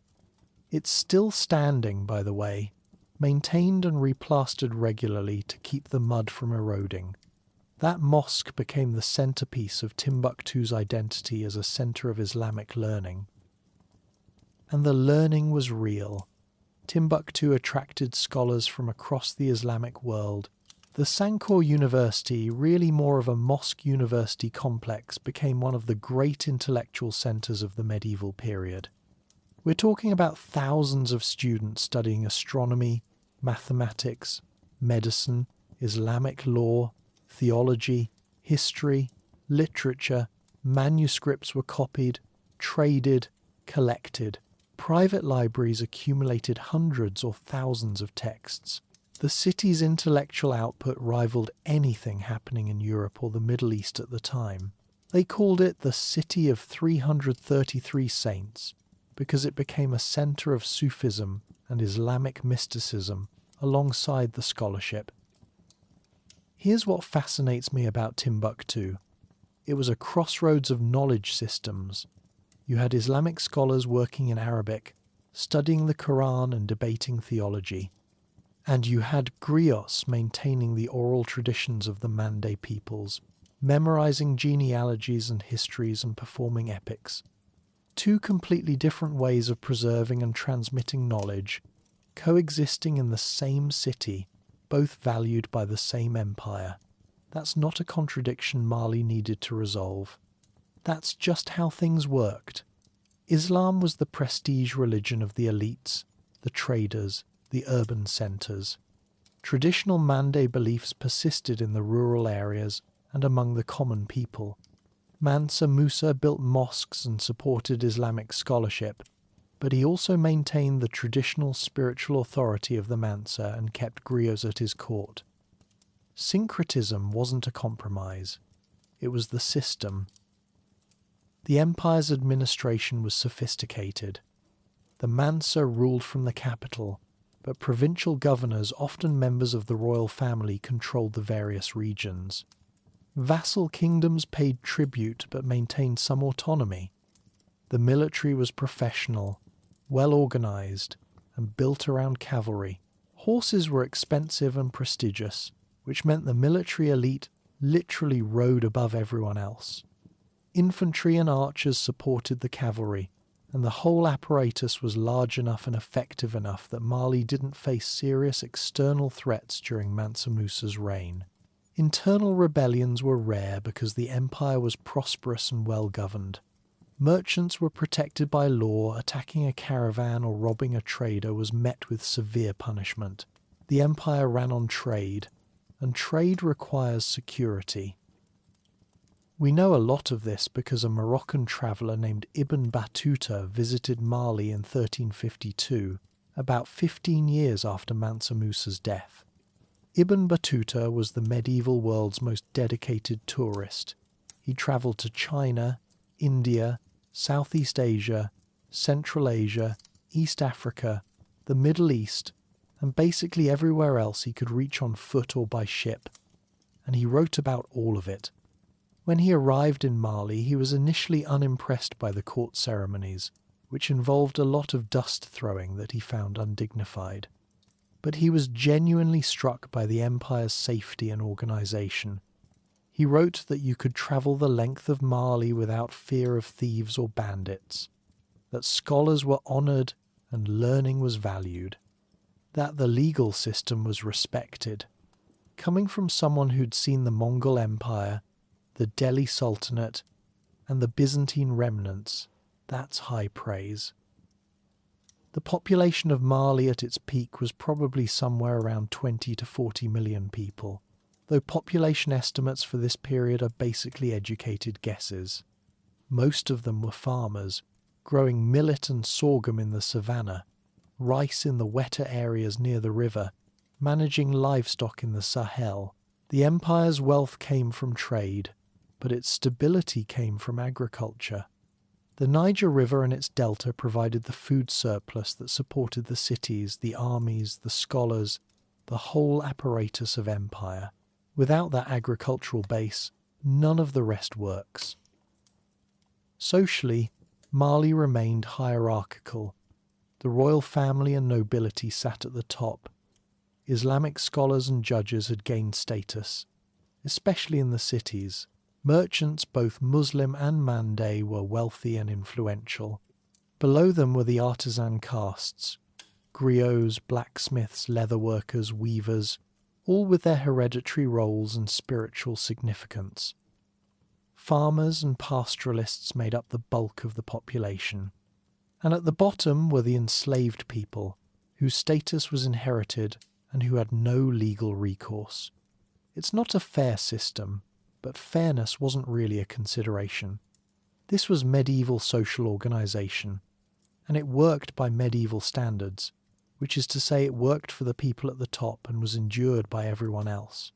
It's still standing, by the way, maintained and replastered regularly to keep the mud from eroding. That mosque became the centerpiece of Timbuktu's identity as a center of Islamic learning. And the learning was real. Timbuktu attracted scholars from across the Islamic world. The Sankore University, really more of a mosque university complex, became one of the great intellectual centers of the medieval period. We're talking about thousands of students studying astronomy, mathematics, medicine, Islamic law, theology, history, literature. Manuscripts were copied, traded, collected. Private libraries accumulated hundreds or thousands of texts. The city's intellectual output rivaled anything happening in Europe or the Middle East at the time. They called it the City of 333 Saints because it became a centre of Sufism and Islamic mysticism alongside the scholarship. Here's what fascinates me about Timbuktu. It was a crossroads of knowledge systems. You had Islamic scholars working in Arabic, studying the Quran and debating theology. And you had griots maintaining the oral traditions of the Mande peoples, memorizing genealogies and histories and performing epics. Two completely different ways of preserving and transmitting knowledge, coexisting in the same city, both valued by the same empire. That's not a contradiction Mali needed to resolve. That's just how things worked. Islam was the prestige religion of the elites, the traders, the urban centres. Traditional Mande beliefs persisted in the rural areas and among the common people. Mansa Musa built mosques and supported Islamic scholarship, but he also maintained the traditional spiritual authority of the Mansa and kept griots at his court. Syncretism wasn't a compromise. It was the system. The empire's administration was sophisticated. The Mansa ruled from the capital, but provincial governors, often members of the royal family, controlled the various regions. Vassal kingdoms paid tribute but maintained some autonomy. The military was professional, well organized, and built around cavalry. Horses were expensive and prestigious, which meant the military elite literally rode above everyone else. Infantry and archers supported the cavalry, and the whole apparatus was large enough and effective enough that Mali didn't face serious external threats during Mansa Musa's reign. Internal rebellions were rare because the empire was prosperous and well governed. Merchants were protected by law. Attacking a caravan or robbing a trader was met with severe punishment. The empire ran on trade, and trade requires security. We know a lot of this because a Moroccan traveller named Ibn Battuta visited Mali in 1352, about 15 years after Mansa Musa's death. Ibn Battuta was the medieval world's most dedicated tourist. He travelled to China, India, Southeast Asia, Central Asia, East Africa, the Middle East, and basically everywhere else he could reach on foot or by ship, and he wrote about all of it. When he arrived in Mali, he was initially unimpressed by the court ceremonies, which involved a lot of dust throwing that he found undignified. But he was genuinely struck by the empire's safety and organisation. He wrote that you could travel the length of Mali without fear of thieves or bandits, that scholars were honoured and learning was valued, that the legal system was respected. Coming from someone who'd seen the Mongol Empire, the Delhi Sultanate, and the Byzantine remnants, that's high praise. The population of Mali at its peak was probably somewhere around 20 to 40 million people, though population estimates for this period are basically educated guesses. Most of them were farmers, growing millet and sorghum in the savannah, rice in the wetter areas near the river, managing livestock in the Sahel. The empire's wealth came from trade, but its stability came from agriculture. The Niger River and its delta provided the food surplus that supported the cities, the armies, the scholars, the whole apparatus of empire. Without that agricultural base, none of the rest works. Socially, Mali remained hierarchical. The royal family and nobility sat at the top. Islamic scholars and judges had gained status, especially in the cities. Merchants, both Muslim and Mande, were wealthy and influential. Below them were the artisan castes, griots, blacksmiths, leatherworkers, weavers, all with their hereditary roles and spiritual significance. Farmers and pastoralists made up the bulk of the population. And at the bottom were the enslaved people, whose status was inherited and who had no legal recourse. It's not a fair system, but fairness wasn't really a consideration. This was medieval social organisation, and it worked by medieval standards, which is to say it worked for the people at the top and was endured by everyone else.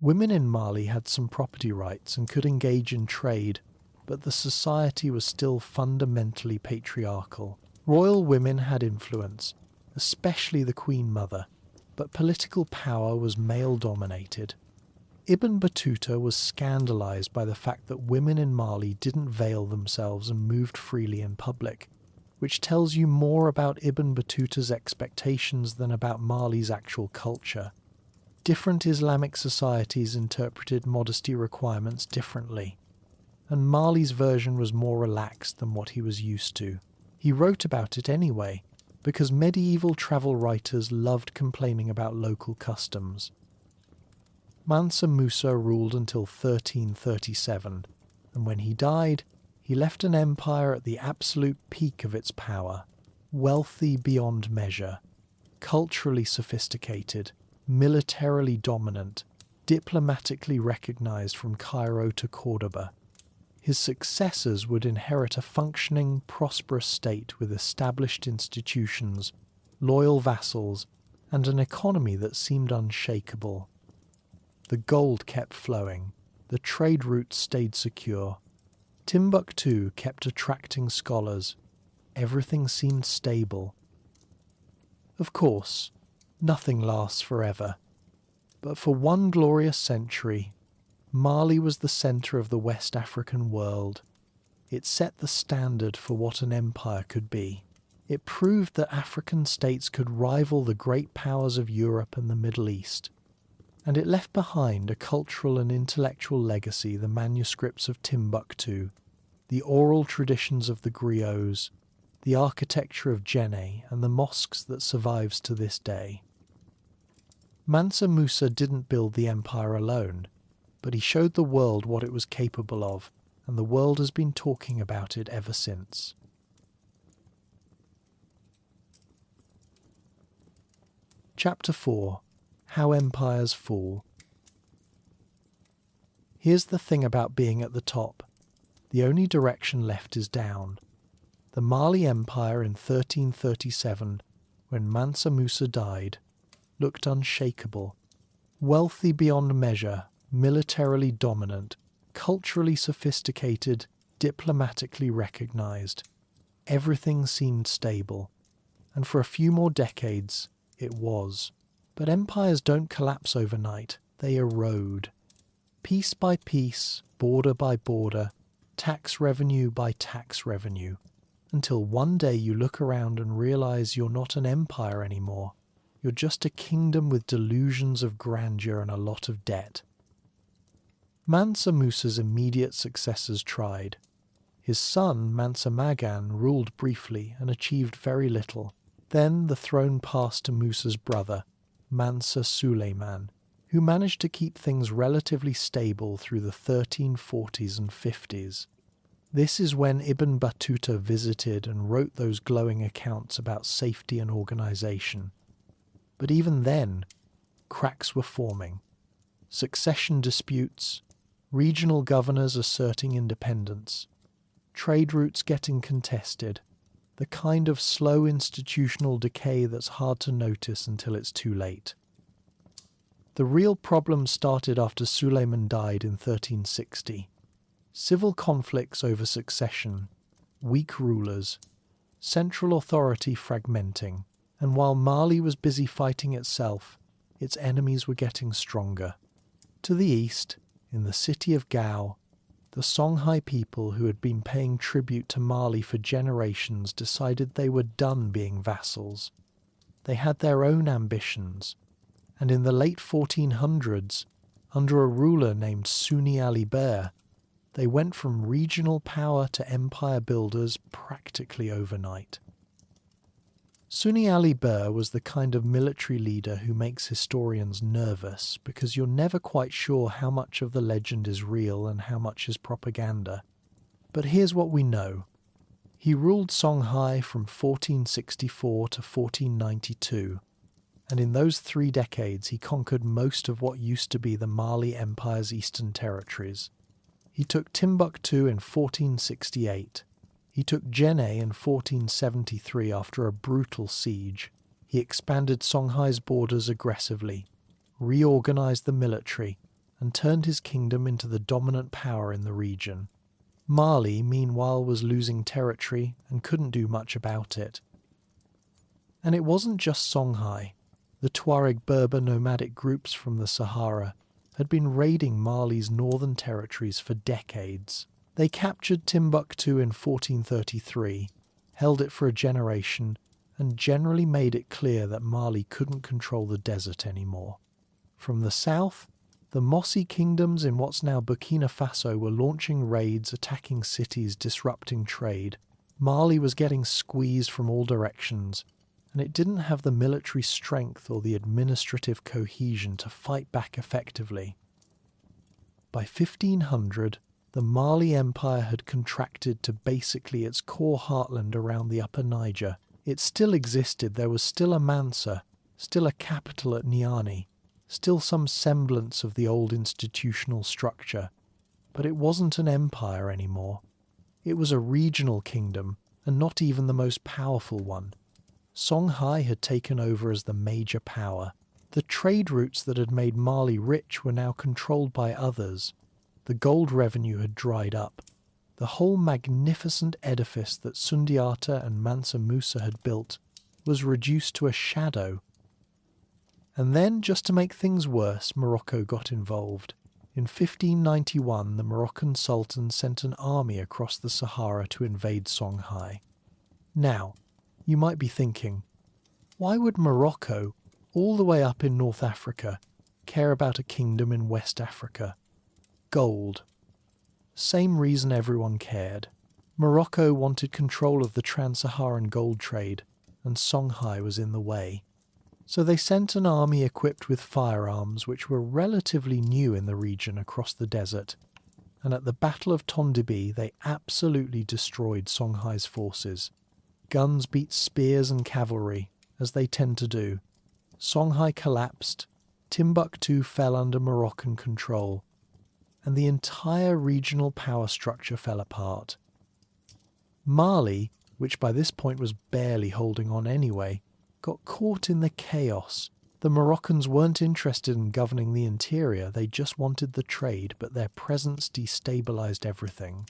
Women in Mali had some property rights and could engage in trade, but the society was still fundamentally patriarchal. Royal women had influence, especially the Queen Mother, but political power was male-dominated. Ibn Battuta was scandalised by the fact that women in Mali didn't veil themselves and moved freely in public, which tells you more about Ibn Battuta's expectations than about Mali's actual culture. Different Islamic societies interpreted modesty requirements differently, and Mali's version was more relaxed than what he was used to. He wrote about it anyway, because medieval travel writers loved complaining about local customs. Mansa Musa ruled until 1337, and when he died, he left an empire at the absolute peak of its power, wealthy beyond measure, culturally sophisticated, militarily dominant, diplomatically recognized from Cairo to Cordoba. His successors would inherit a functioning, prosperous state with established institutions, loyal vassals, and an economy that seemed unshakable. The gold kept flowing, the trade routes stayed secure. Timbuktu kept attracting scholars. Everything seemed stable. Of course, nothing lasts forever, but for one glorious century, Mali was the centre of the West African world. It set the standard for what an empire could be. It proved that African states could rival the great powers of Europe and the Middle East. And it left behind a cultural and intellectual legacy, the manuscripts of Timbuktu, the oral traditions of the Griots, the architecture of Djenné, and the mosques that survives to this day. Mansa Musa didn't build the empire alone, but he showed the world what it was capable of, and the world has been talking about it ever since. Chapter 4: How Empires Fall. Here's the thing about being at the top. The only direction left is down. The Mali Empire in 1337, when Mansa Musa died, looked unshakable. Wealthy beyond measure, militarily dominant, culturally sophisticated, diplomatically recognized. Everything seemed stable. And for a few more decades, it was. But empires don't collapse overnight, they erode. Piece by piece, border by border, tax revenue by tax revenue, until one day you look around and realize you're not an empire anymore. You're just a kingdom with delusions of grandeur and a lot of debt. Mansa Musa's immediate successors tried. His son, Mansa Magan, ruled briefly and achieved very little. Then the throne passed to Musa's brother, Mansa Suleiman, who managed to keep things relatively stable through the 1340s and 50s. This is when Ibn Battuta visited and wrote those glowing accounts about safety and organization. But even then, cracks were forming. Succession disputes, regional governors asserting independence, trade routes getting contested, the kind of slow institutional decay that's hard to notice until it's too late. The real problem started after Suleiman died in 1360. Civil conflicts over succession, weak rulers, central authority fragmenting, and while Mali was busy fighting itself, its enemies were getting stronger. To the east, in the city of Gao, the Songhai people who had been paying tribute to Mali for generations decided they were done being vassals. They had their own ambitions, and in the late 1400s, under a ruler named Sunni Ali Ber, they went from regional power to empire builders practically overnight. Sunni Ali Ber was the kind of military leader who makes historians nervous because you're never quite sure how much of the legend is real and how much is propaganda. But here's what we know. He ruled Songhai from 1464 to 1492, and in those 3 decades he conquered most of what used to be the Mali Empire's eastern territories. He took Timbuktu in 1468. He took Djenné in 1473 after a brutal siege. He expanded Songhai's borders aggressively, reorganized the military, and turned his kingdom into the dominant power in the region. Mali, meanwhile, was losing territory and couldn't do much about it. And it wasn't just Songhai. The Tuareg Berber nomadic groups from the Sahara had been raiding Mali's northern territories for decades. They captured Timbuktu in 1433, held it for a generation, and generally made it clear that Mali couldn't control the desert anymore. From the south, the Mossi kingdoms in what's now Burkina Faso were launching raids, attacking cities, disrupting trade. Mali was getting squeezed from all directions, and it didn't have the military strength or the administrative cohesion to fight back effectively. By 1500, the Mali Empire had contracted to basically its core heartland around the upper Niger. It still existed, there was still a Mansa, still a capital at Niani, still some semblance of the old institutional structure, but it wasn't an empire anymore. It was a regional kingdom, and not even the most powerful one. Songhai had taken over as the major power. The trade routes that had made Mali rich were now controlled by others. The gold revenue had dried up. The whole magnificent edifice that Sundiata and Mansa Musa had built was reduced to a shadow. And then, just to make things worse, Morocco got involved. In 1591, the Moroccan Sultan sent an army across the Sahara to invade Songhai. Now, you might be thinking, why would Morocco, all the way up in North Africa, care about a kingdom in West Africa? Gold. Same reason everyone cared. Morocco wanted control of the trans-Saharan gold trade, and Songhai was in the way. So they sent an army equipped with firearms which were relatively new in the region across the desert, and at the Battle of Tondibi they absolutely destroyed Songhai's forces. Guns beat spears and cavalry, as they tend to do. Songhai collapsed, Timbuktu fell under Moroccan control, and the entire regional power structure fell apart. Mali, which by this point was barely holding on anyway, got caught in the chaos. The Moroccans weren't interested in governing the interior, they just wanted the trade, but their presence destabilized everything.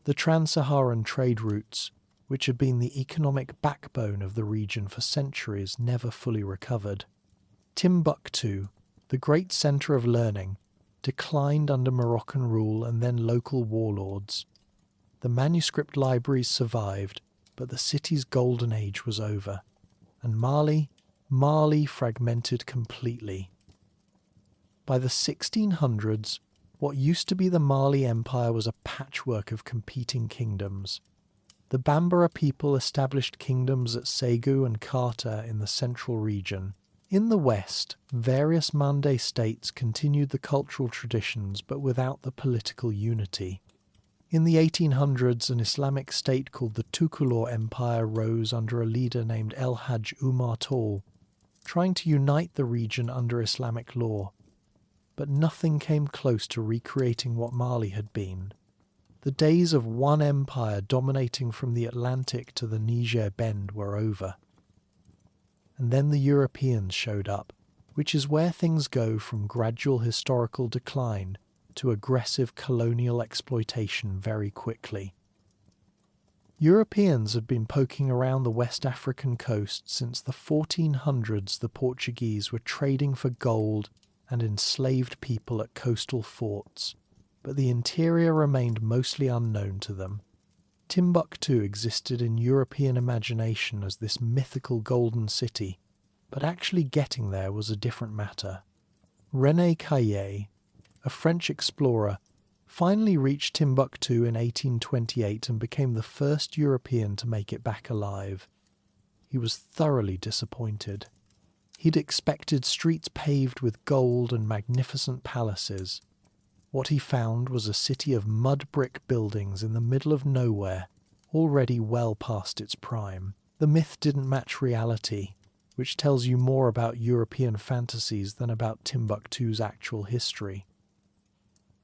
The trans-Saharan trade routes, which had been the economic backbone of the region for centuries, never fully recovered. Timbuktu, the great centre of learning, declined under Moroccan rule and then local warlords. The manuscript libraries survived, but the city's golden age was over, and Mali fragmented completely. By the 1600s, what used to be the Mali Empire was a patchwork of competing kingdoms. The Bambara people established kingdoms at Ségou and Kata in the central region. In the west, various Mande states continued the cultural traditions but without the political unity. In the 1800s, an Islamic state called the Tukulor Empire rose under a leader named El Hajj Umar Tall, trying to unite the region under Islamic law. But nothing came close to recreating what Mali had been. The days of one empire dominating from the Atlantic to the Niger Bend were over. And then the Europeans showed up, which is where things go from gradual historical decline to aggressive colonial exploitation very quickly. Europeans had been poking around the West African coast since the 1400s. The Portuguese were trading for gold and enslaved people at coastal forts, but the interior remained mostly unknown to them. Timbuktu existed in European imagination as this mythical golden city, but actually getting there was a different matter. René Caillet, a French explorer, finally reached Timbuktu in 1828 and became the first European to make it back alive. He was thoroughly disappointed. He'd expected streets paved with gold and magnificent palaces. What he found was a city of mud brick buildings in the middle of nowhere, already well past its prime. The myth didn't match reality, which tells you more about European fantasies than about Timbuktu's actual history.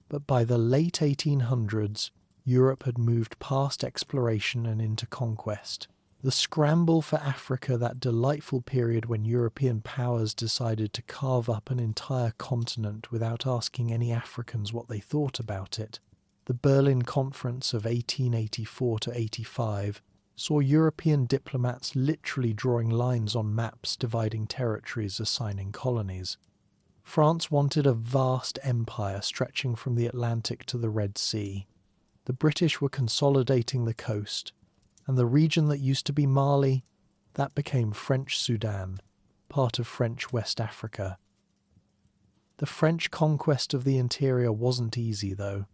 But by the late 1800s, Europe had moved past exploration and into conquest. The scramble for Africa, that delightful period when European powers decided to carve up an entire continent without asking any Africans what they thought about it. The Berlin Conference of 1884 to 85 saw European diplomats literally drawing lines on maps dividing territories, assigning colonies. France wanted a vast empire stretching from the Atlantic to the Red Sea. The British were consolidating the coast, and the region that used to be Mali, that became French Sudan, part of French West Africa. The French conquest of the interior wasn't easy, though.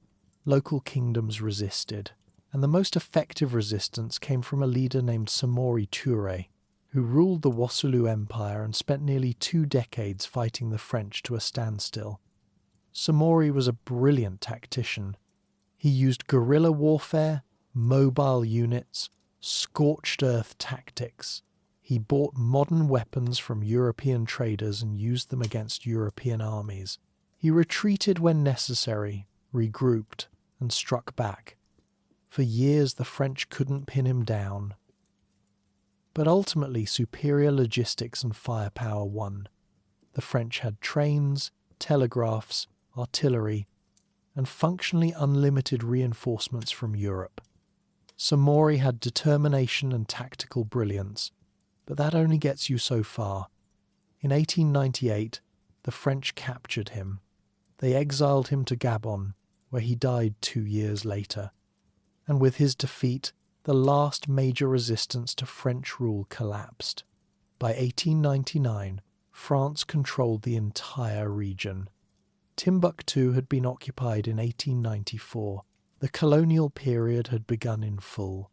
Local kingdoms resisted, and the most effective resistance came from a leader named Samori Ture, who ruled the Wassoulou Empire and spent nearly 2 decades fighting the French to a standstill. Samori was a brilliant tactician. He used guerrilla warfare, mobile units, scorched earth tactics. He bought modern weapons from European traders and used them against European armies. He retreated when necessary, regrouped, and struck back. For years the French couldn't pin him down. But ultimately superior logistics and firepower won. The French had trains, telegraphs, artillery, and functionally unlimited reinforcements from Europe. Samori had determination and tactical brilliance, but that only gets you so far. In 1898, the French captured him. They exiled him to Gabon, where he died 2 years later. And with his defeat, the last major resistance to French rule collapsed. By 1899, France controlled the entire region. Timbuktu had been occupied in 1894. The colonial period had begun in full.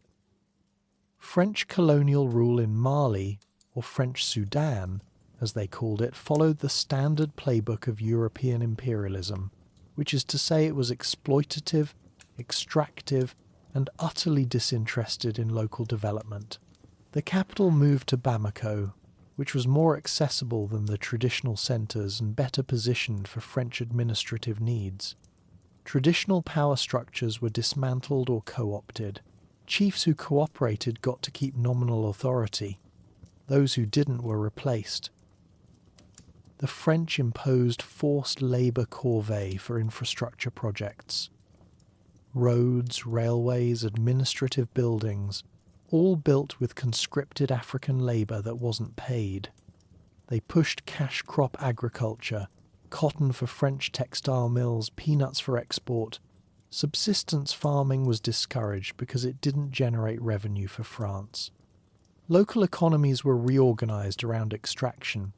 French colonial rule in Mali, or French Sudan, as they called it, followed the standard playbook of European imperialism, which is to say it was exploitative, extractive, and utterly disinterested in local development. The capital moved to Bamako, which was more accessible than the traditional centres and better positioned for French administrative needs. Traditional power structures were dismantled or co-opted. Chiefs who cooperated got to keep nominal authority. Those who didn't were replaced. The French imposed forced labour corvée for infrastructure projects. Roads, railways, administrative buildings, all built with conscripted African labour that wasn't paid. They pushed cash crop agriculture, cotton for French textile mills, peanuts for export. Subsistence farming was discouraged because it didn't generate revenue for France. Local economies were reorganised around extraction.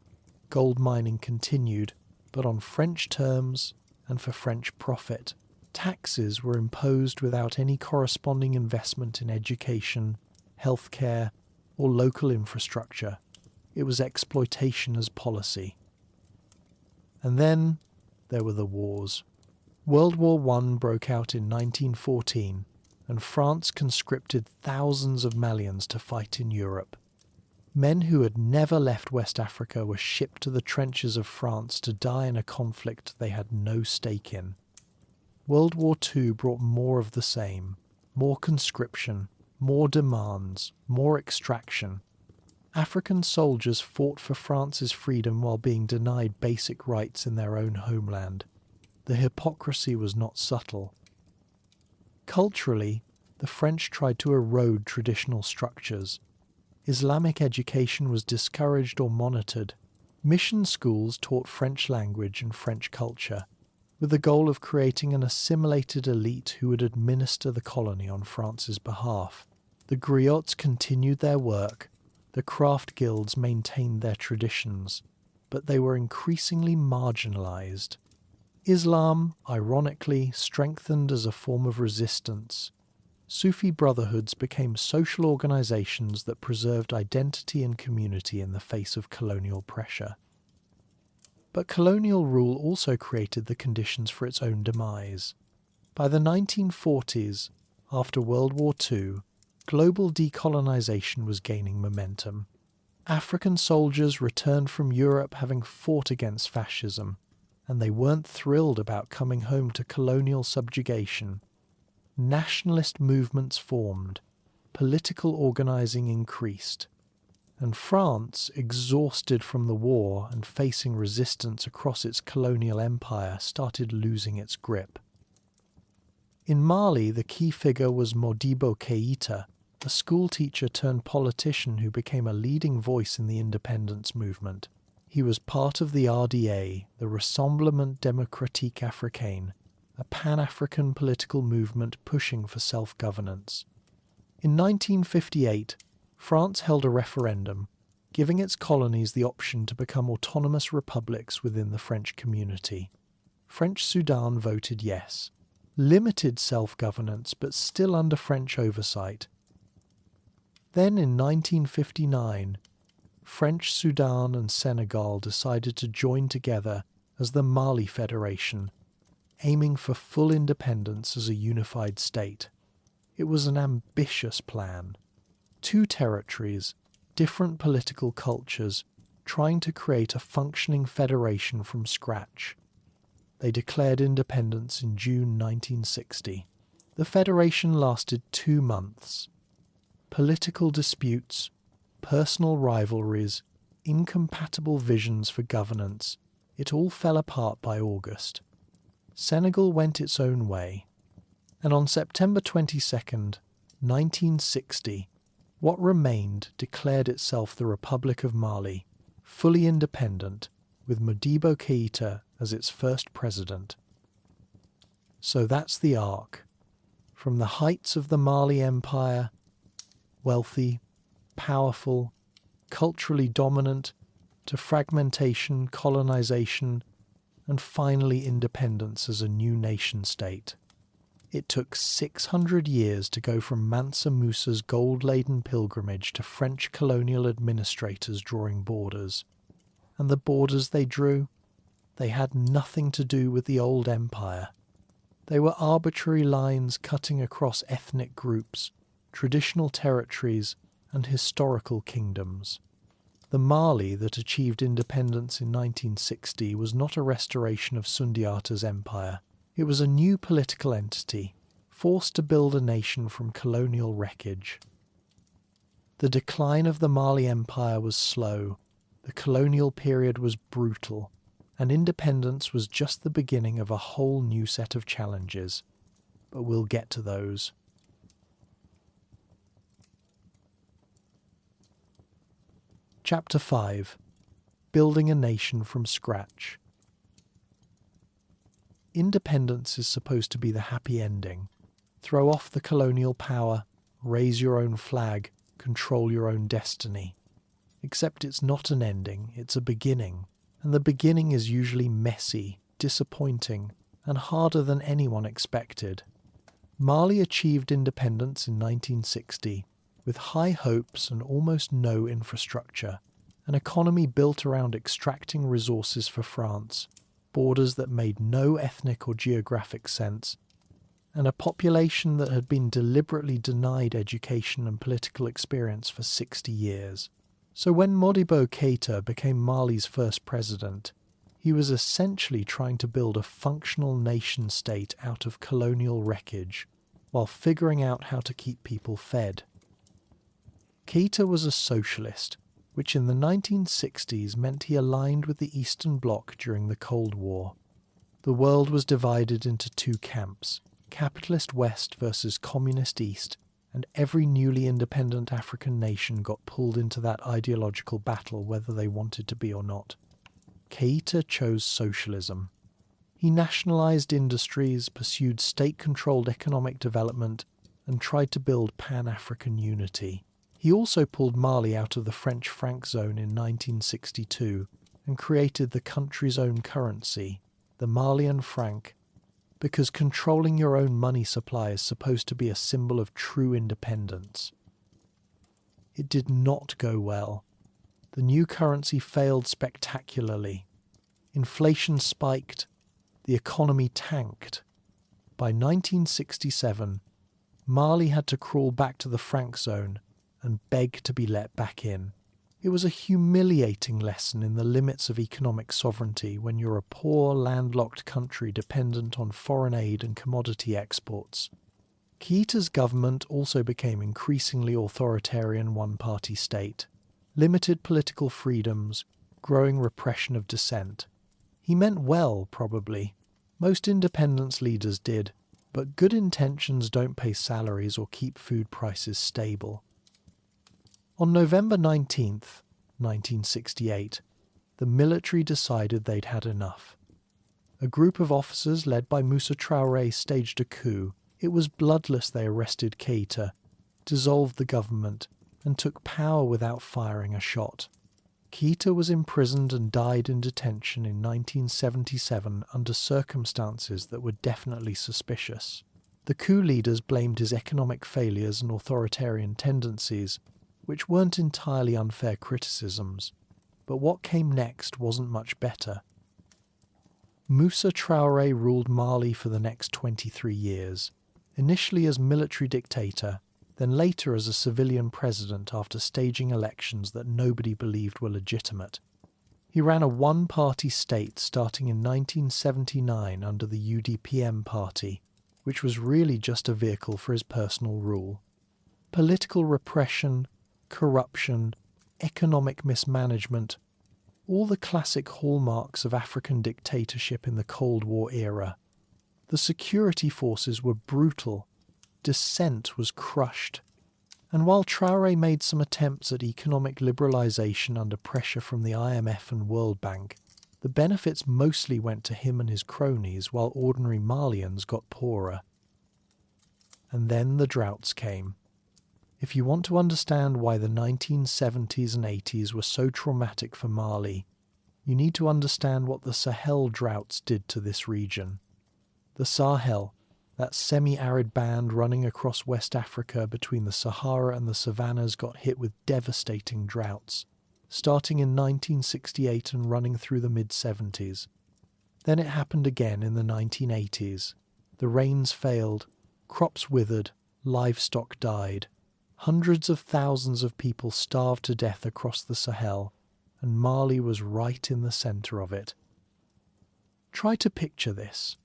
Gold mining continued, but on French terms and for French profit. Taxes were imposed without any corresponding investment in education, healthcare, or local infrastructure. It was exploitation as policy. And then there were the wars. World War I broke out in 1914, and France conscripted thousands of Malians to fight in Europe. Men who had never left West Africa were shipped to the trenches of France to die in a conflict they had no stake in. World War II brought more of the same, more conscription, more demands, more extraction. African soldiers fought for France's freedom while being denied basic rights in their own homeland. The hypocrisy was not subtle. Culturally, the French tried to erode traditional structures. Islamic education was discouraged or monitored. Mission schools taught French language and French culture, with the goal of creating an assimilated elite who would administer the colony on France's behalf. The Griots continued their work, the craft guilds maintained their traditions, but they were increasingly marginalized. Islam, ironically, strengthened as a form of resistance. Sufi brotherhoods became social organizations that preserved identity and community in the face of colonial pressure. But colonial rule also created the conditions for its own demise. By the 1940s, after World War II, global decolonization was gaining momentum. African soldiers returned from Europe having fought against fascism, and they weren't thrilled about coming home to colonial subjugation. Nationalist movements formed, political organizing increased, and France, exhausted from the war and facing resistance across its colonial empire, started losing its grip. In Mali, the key figure was Modibo Keïta, a schoolteacher turned politician who became a leading voice in the independence movement. He was part of the RDA, the Rassemblement Démocratique Africain, a Pan-African political movement pushing for self-governance. In 1958, France held a referendum, giving its colonies the option to become autonomous republics within the French community. French Sudan voted yes. Limited self-governance, but still under French oversight. Then in 1959, French Sudan and Senegal decided to join together as the Mali Federation, aiming for full independence as a unified state. It was an ambitious plan. 2 territories, different political cultures, trying to create a functioning federation from scratch. They declared independence in June 1960. The federation lasted 2 months. Political disputes, personal rivalries, incompatible visions for governance, it all fell apart by August. Senegal went its own way, and on September 22nd, 1960, what remained declared itself the Republic of Mali, fully independent, with Modibo Keïta as its first president. So that's the arc. From the heights of the Mali Empire, wealthy, powerful, culturally dominant, to fragmentation, colonization, and finally independence as a new nation-state. It took 600 years to go from Mansa Musa's gold-laden pilgrimage to French colonial administrators drawing borders. And the borders they drew, they had nothing to do with the old empire. They were arbitrary lines cutting across ethnic groups, traditional territories, and historical kingdoms. The Mali that achieved independence in 1960 was not a restoration of Sundiata's empire. It was a new political entity, forced to build a nation from colonial wreckage. The decline of the Mali Empire was slow, the colonial period was brutal, and independence was just the beginning of a whole new set of challenges. But we'll get to those. Chapter 5. Building a Nation from Scratch. Independence is supposed to be the happy ending. Throw off the colonial power, raise your own flag, control your own destiny. Except it's not an ending, it's a beginning. And the beginning is usually messy, disappointing, and harder than anyone expected. Mali achieved independence in 1960 with high hopes and almost no infrastructure, an economy built around extracting resources for France, borders that made no ethnic or geographic sense, and a population that had been deliberately denied education and political experience for 60 years. So when Modibo Keïta became Mali's first president, he was essentially trying to build a functional nation-state out of colonial wreckage, while figuring out how to keep people fed. Keïta was a socialist, which in the 1960s meant he aligned with the Eastern Bloc during the Cold War. The world was divided into two camps, capitalist West versus communist East, and every newly independent African nation got pulled into that ideological battle whether they wanted to be or not. Keïta chose socialism. He nationalized industries, pursued state-controlled economic development, and tried to build Pan-African unity. He also pulled Mali out of the French franc zone in 1962 and created the country's own currency, the Malian franc, because controlling your own money supply is supposed to be a symbol of true independence. It did not go well. The new currency failed spectacularly. Inflation spiked. The economy tanked. By 1967, Mali had to crawl back to the franc zone and beg to be let back in. It was a humiliating lesson in the limits of economic sovereignty when you're a poor, landlocked country dependent on foreign aid and commodity exports. Keïta's government also became increasingly authoritarian one-party state, limited political freedoms, growing repression of dissent. He meant well, probably. Most independence leaders did, but good intentions don't pay salaries or keep food prices stable. On November 19th, 1968, the military decided they'd had enough. A group of officers led by Mansa Ture staged a coup. It was bloodless. They arrested Keïta, dissolved the government, and took power without firing a shot. Keïta was imprisoned and died in detention in 1977 under circumstances that were definitely suspicious. The coup leaders blamed his economic failures and authoritarian tendencies, which weren't entirely unfair criticisms, but what came next wasn't much better. Mansa Ture ruled Mali for the next 23 years, initially as military dictator, then later as a civilian president after staging elections that nobody believed were legitimate. He ran a one-party state starting in 1979 under the UDPM party, which was really just a vehicle for his personal rule. Political repression, corruption, economic mismanagement, all the classic hallmarks of African dictatorship in the Cold War era. The security forces were brutal, dissent was crushed, and while Traoré made some attempts at economic liberalisation under pressure from the IMF and World Bank, the benefits mostly went to him and his cronies while ordinary Malians got poorer. And then the droughts came. If you want to understand why the 1970s and 80s were so traumatic for Mali, you need to understand what the Sahel droughts did to this region. The Sahel, that semi-arid band running across West Africa between the Sahara and the savannas, got hit with devastating droughts, starting in 1968 and running through the mid-70s. Then it happened again in the 1980s. The rains failed, crops withered, livestock died. Hundreds of thousands of people starved to death across the Sahel, and Mali was right in the centre of it. Try to picture this.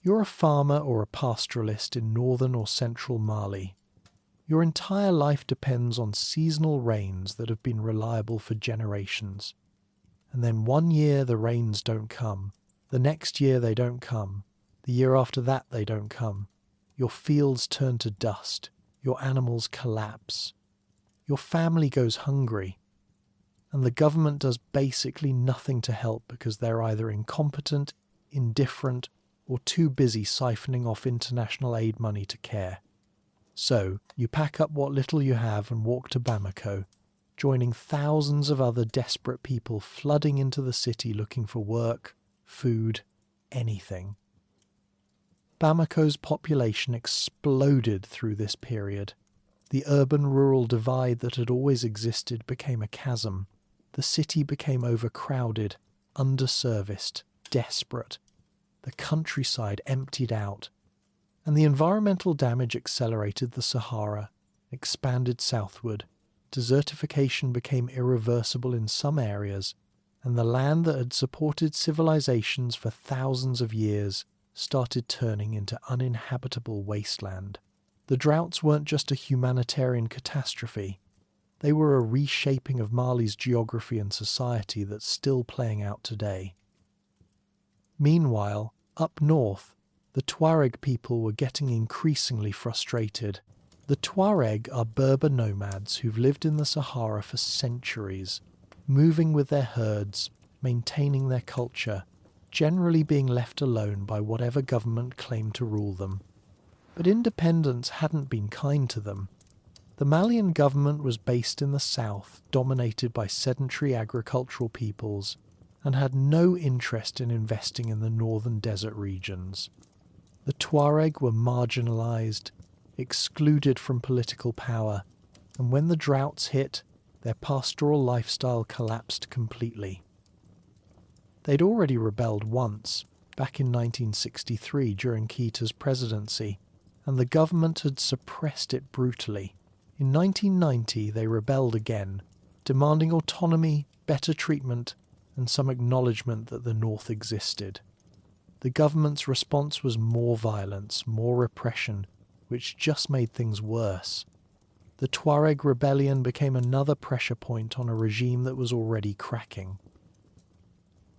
You're a farmer or a pastoralist in northern or central Mali. Your entire life depends on seasonal rains that have been reliable for generations. And then one year the rains don't come, the next year they don't come, the year after that they don't come. Your fields turn to dust, your animals collapse. Your family goes hungry, and the government does basically nothing to help because they're either incompetent, indifferent, or too busy siphoning off international aid money to care. So, you pack up what little you have and walk to Bamako, joining thousands of other desperate people flooding into the city looking for work, food, anything. Bamako's population exploded through this period. The urban-rural divide that had always existed became a chasm. The city became overcrowded, underserviced, desperate. The countryside emptied out, and the environmental damage accelerated. The Sahara expanded southward. Desertification became irreversible in some areas, and the land that had supported civilizations for thousands of years started turning into uninhabitable wasteland. The droughts weren't just a humanitarian catastrophe. They were a reshaping of Mali's geography and society that's still playing out today. Meanwhile, up north, the Tuareg people were getting increasingly frustrated. The Tuareg are Berber nomads who've lived in the Sahara for centuries, moving with their herds, maintaining their culture, generally being left alone by whatever government claimed to rule them. But independence hadn't been kind to them. The Malian government was based in the south, dominated by sedentary agricultural peoples, and had no interest in investing in the northern desert regions. The Tuareg were marginalized, excluded from political power, and when the droughts hit, their pastoral lifestyle collapsed completely. They'd already rebelled once, back in 1963 during Keïta's presidency, and the government had suppressed it brutally. In 1990 they rebelled again, demanding autonomy, better treatment, and some acknowledgement that the North existed. The government's response was more violence, more repression, which just made things worse. The Tuareg rebellion became another pressure point on a regime that was already cracking.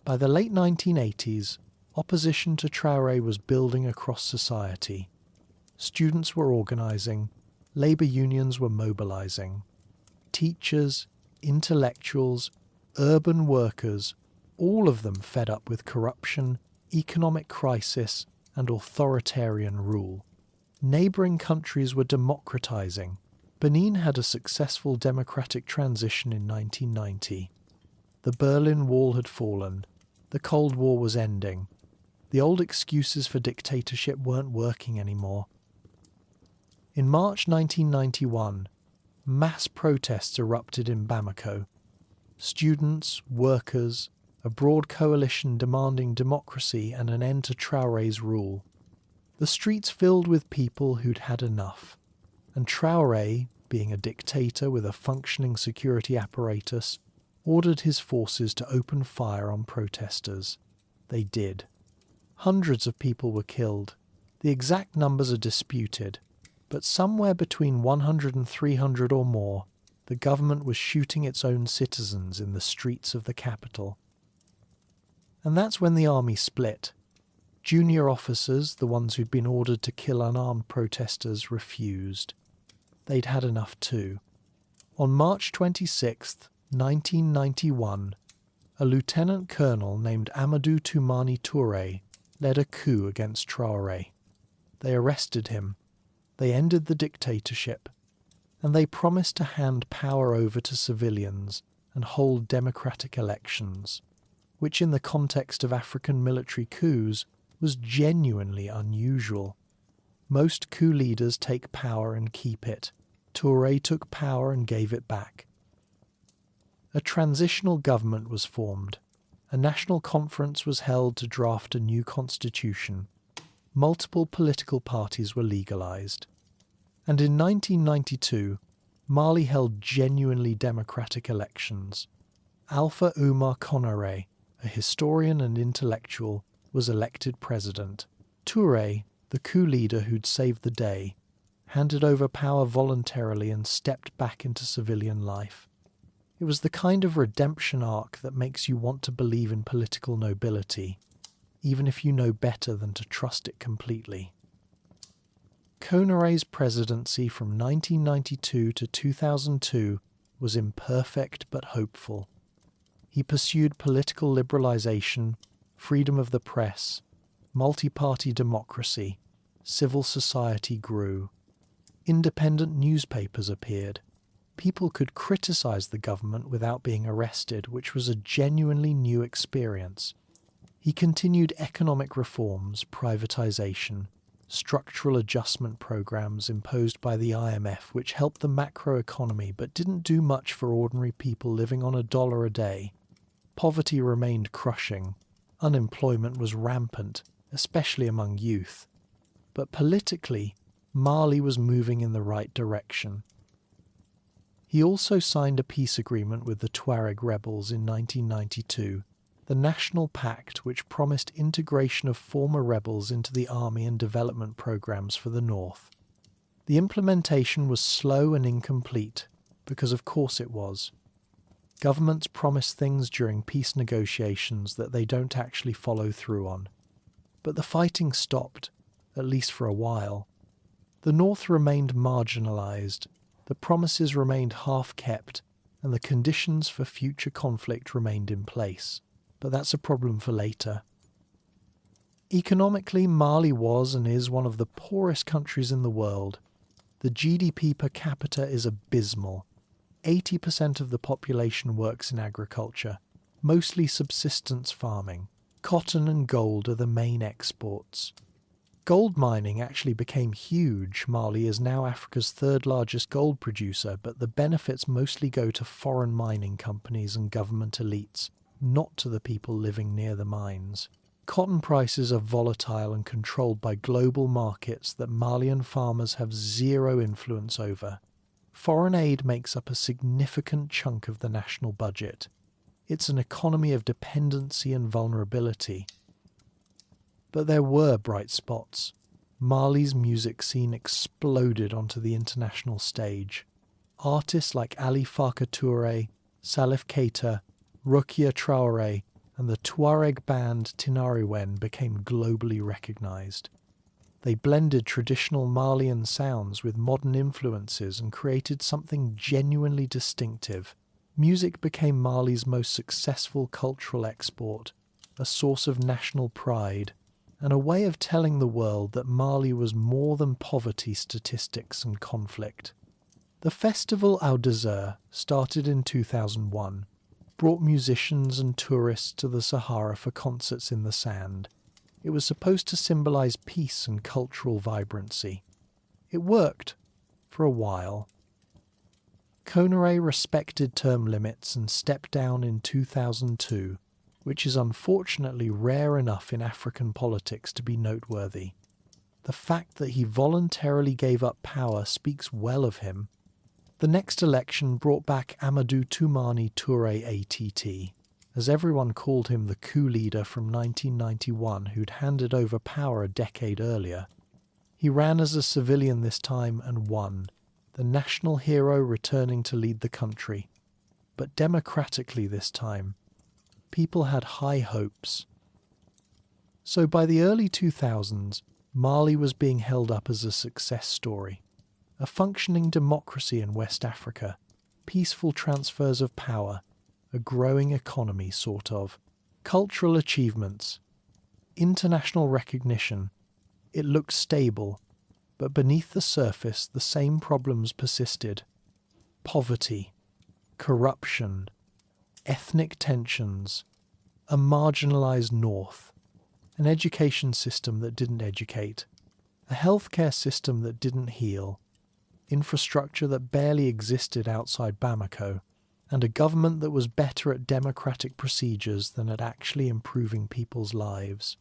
By the late 1980s, opposition to Traoré was building across society. Students were organising, labour unions were mobilising. Teachers, intellectuals, urban workers, all of them fed up with corruption, economic crisis, and authoritarian rule. Neighbouring countries were democratising. Benin had a successful democratic transition in 1990. The Berlin Wall had fallen. The Cold War was ending. The old excuses for dictatorship weren't working anymore. In March 1991, mass protests erupted in Bamako. Students, workers, a broad coalition demanding democracy and an end to Traoré's rule. The streets filled with people who'd had enough, and Traoré, being a dictator with a functioning security apparatus, ordered his forces to open fire on protesters. They did. Hundreds of people were killed. The exact numbers are disputed, but somewhere between 100 and 300 or more, the government was shooting its own citizens in the streets of the capital. And that's when the army split. Junior officers, the ones who'd been ordered to kill unarmed protesters, refused. They'd had enough too. On March 26, 1991, a lieutenant colonel named Amadou Toumani Toure led a coup against Traoré. They arrested him. They ended the dictatorship, and they promised to hand power over to civilians and hold democratic elections, which in the context of African military coups was genuinely unusual. Most coup leaders take power and keep it. Toure took power and gave it back. A transitional government was formed. A national conference was held to draft a new constitution. Multiple political parties were legalized. And in 1992, Mali held genuinely democratic elections. Alpha Oumar Konaré, a historian and intellectual, was elected president. Ture, the coup leader who'd saved the day, handed over power voluntarily and stepped back into civilian life. It was the kind of redemption arc that makes you want to believe in political nobility, even if you know better than to trust it completely. Konaré's presidency from 1992 to 2002 was imperfect but hopeful. He pursued political liberalization, freedom of the press, multi-party democracy, civil society grew. Independent newspapers appeared. People could criticize the government without being arrested, which was a genuinely new experience. He continued economic reforms, privatization, structural adjustment programs imposed by the IMF, which helped the macroeconomy but didn't do much for ordinary people living on $1 a day. Poverty remained crushing. Unemployment was rampant, especially among youth. But politically, Mali was moving in the right direction. He also signed a peace agreement with the Tuareg rebels in 1992, the National Pact which promised integration of former rebels into the army and development programs for the north. The implementation was slow and incomplete, because of course it was. Governments promise things during peace negotiations that they don't actually follow through on. But the fighting stopped, at least for a while. The north remained marginalized, the promises remained half-kept, and the conditions for future conflict remained in place. But that's a problem for later. Economically, Mali was and is one of the poorest countries in the world. The GDP per capita is abysmal. 80% of the population works in agriculture, mostly subsistence farming. Cotton and gold are the main exports. Gold mining actually became huge. Mali is now Africa's third largest gold producer, but the benefits mostly go to foreign mining companies and government elites, not to the people living near the mines. Cotton prices are volatile and controlled by global markets that Malian farmers have zero influence over. Foreign aid makes up a significant chunk of the national budget. It's an economy of dependency and vulnerability. But there were bright spots. Mali's music scene exploded onto the international stage. Artists like Ali Farka Touré, Salif Keita, Rukia Traoré, and the Tuareg band Tinariwen became globally recognized. They blended traditional Malian sounds with modern influences and created something genuinely distinctive. Music became Mali's most successful cultural export, a source of national pride, and a way of telling the world that Mali was more than poverty statistics and conflict. The festival Au Désert, started in 2001, brought musicians and tourists to the Sahara for concerts in the sand. It was supposed to symbolize peace and cultural vibrancy. It worked, for a while. Konaré respected term limits and stepped down in 2002, which is unfortunately rare enough in African politics to be noteworthy. The fact that he voluntarily gave up power speaks well of him. The next election brought back Amadou Toumani Touré ATT, as everyone called him the coup leader from 1991 who'd handed over power a decade earlier. He ran as a civilian this time and won, the national hero returning to lead the country. But democratically this time. People had high hopes. So by the early 2000s, Mali was being held up as a success story. A functioning democracy in West Africa, peaceful transfers of power, a growing economy, sort of, cultural achievements, international recognition. It looked stable, but beneath the surface the same problems persisted. Poverty, corruption, ethnic tensions, a marginalized north, an education system that didn't educate, a healthcare system that didn't heal, infrastructure that barely existed outside Bamako, and a government that was better at democratic procedures than at actually improving people's lives.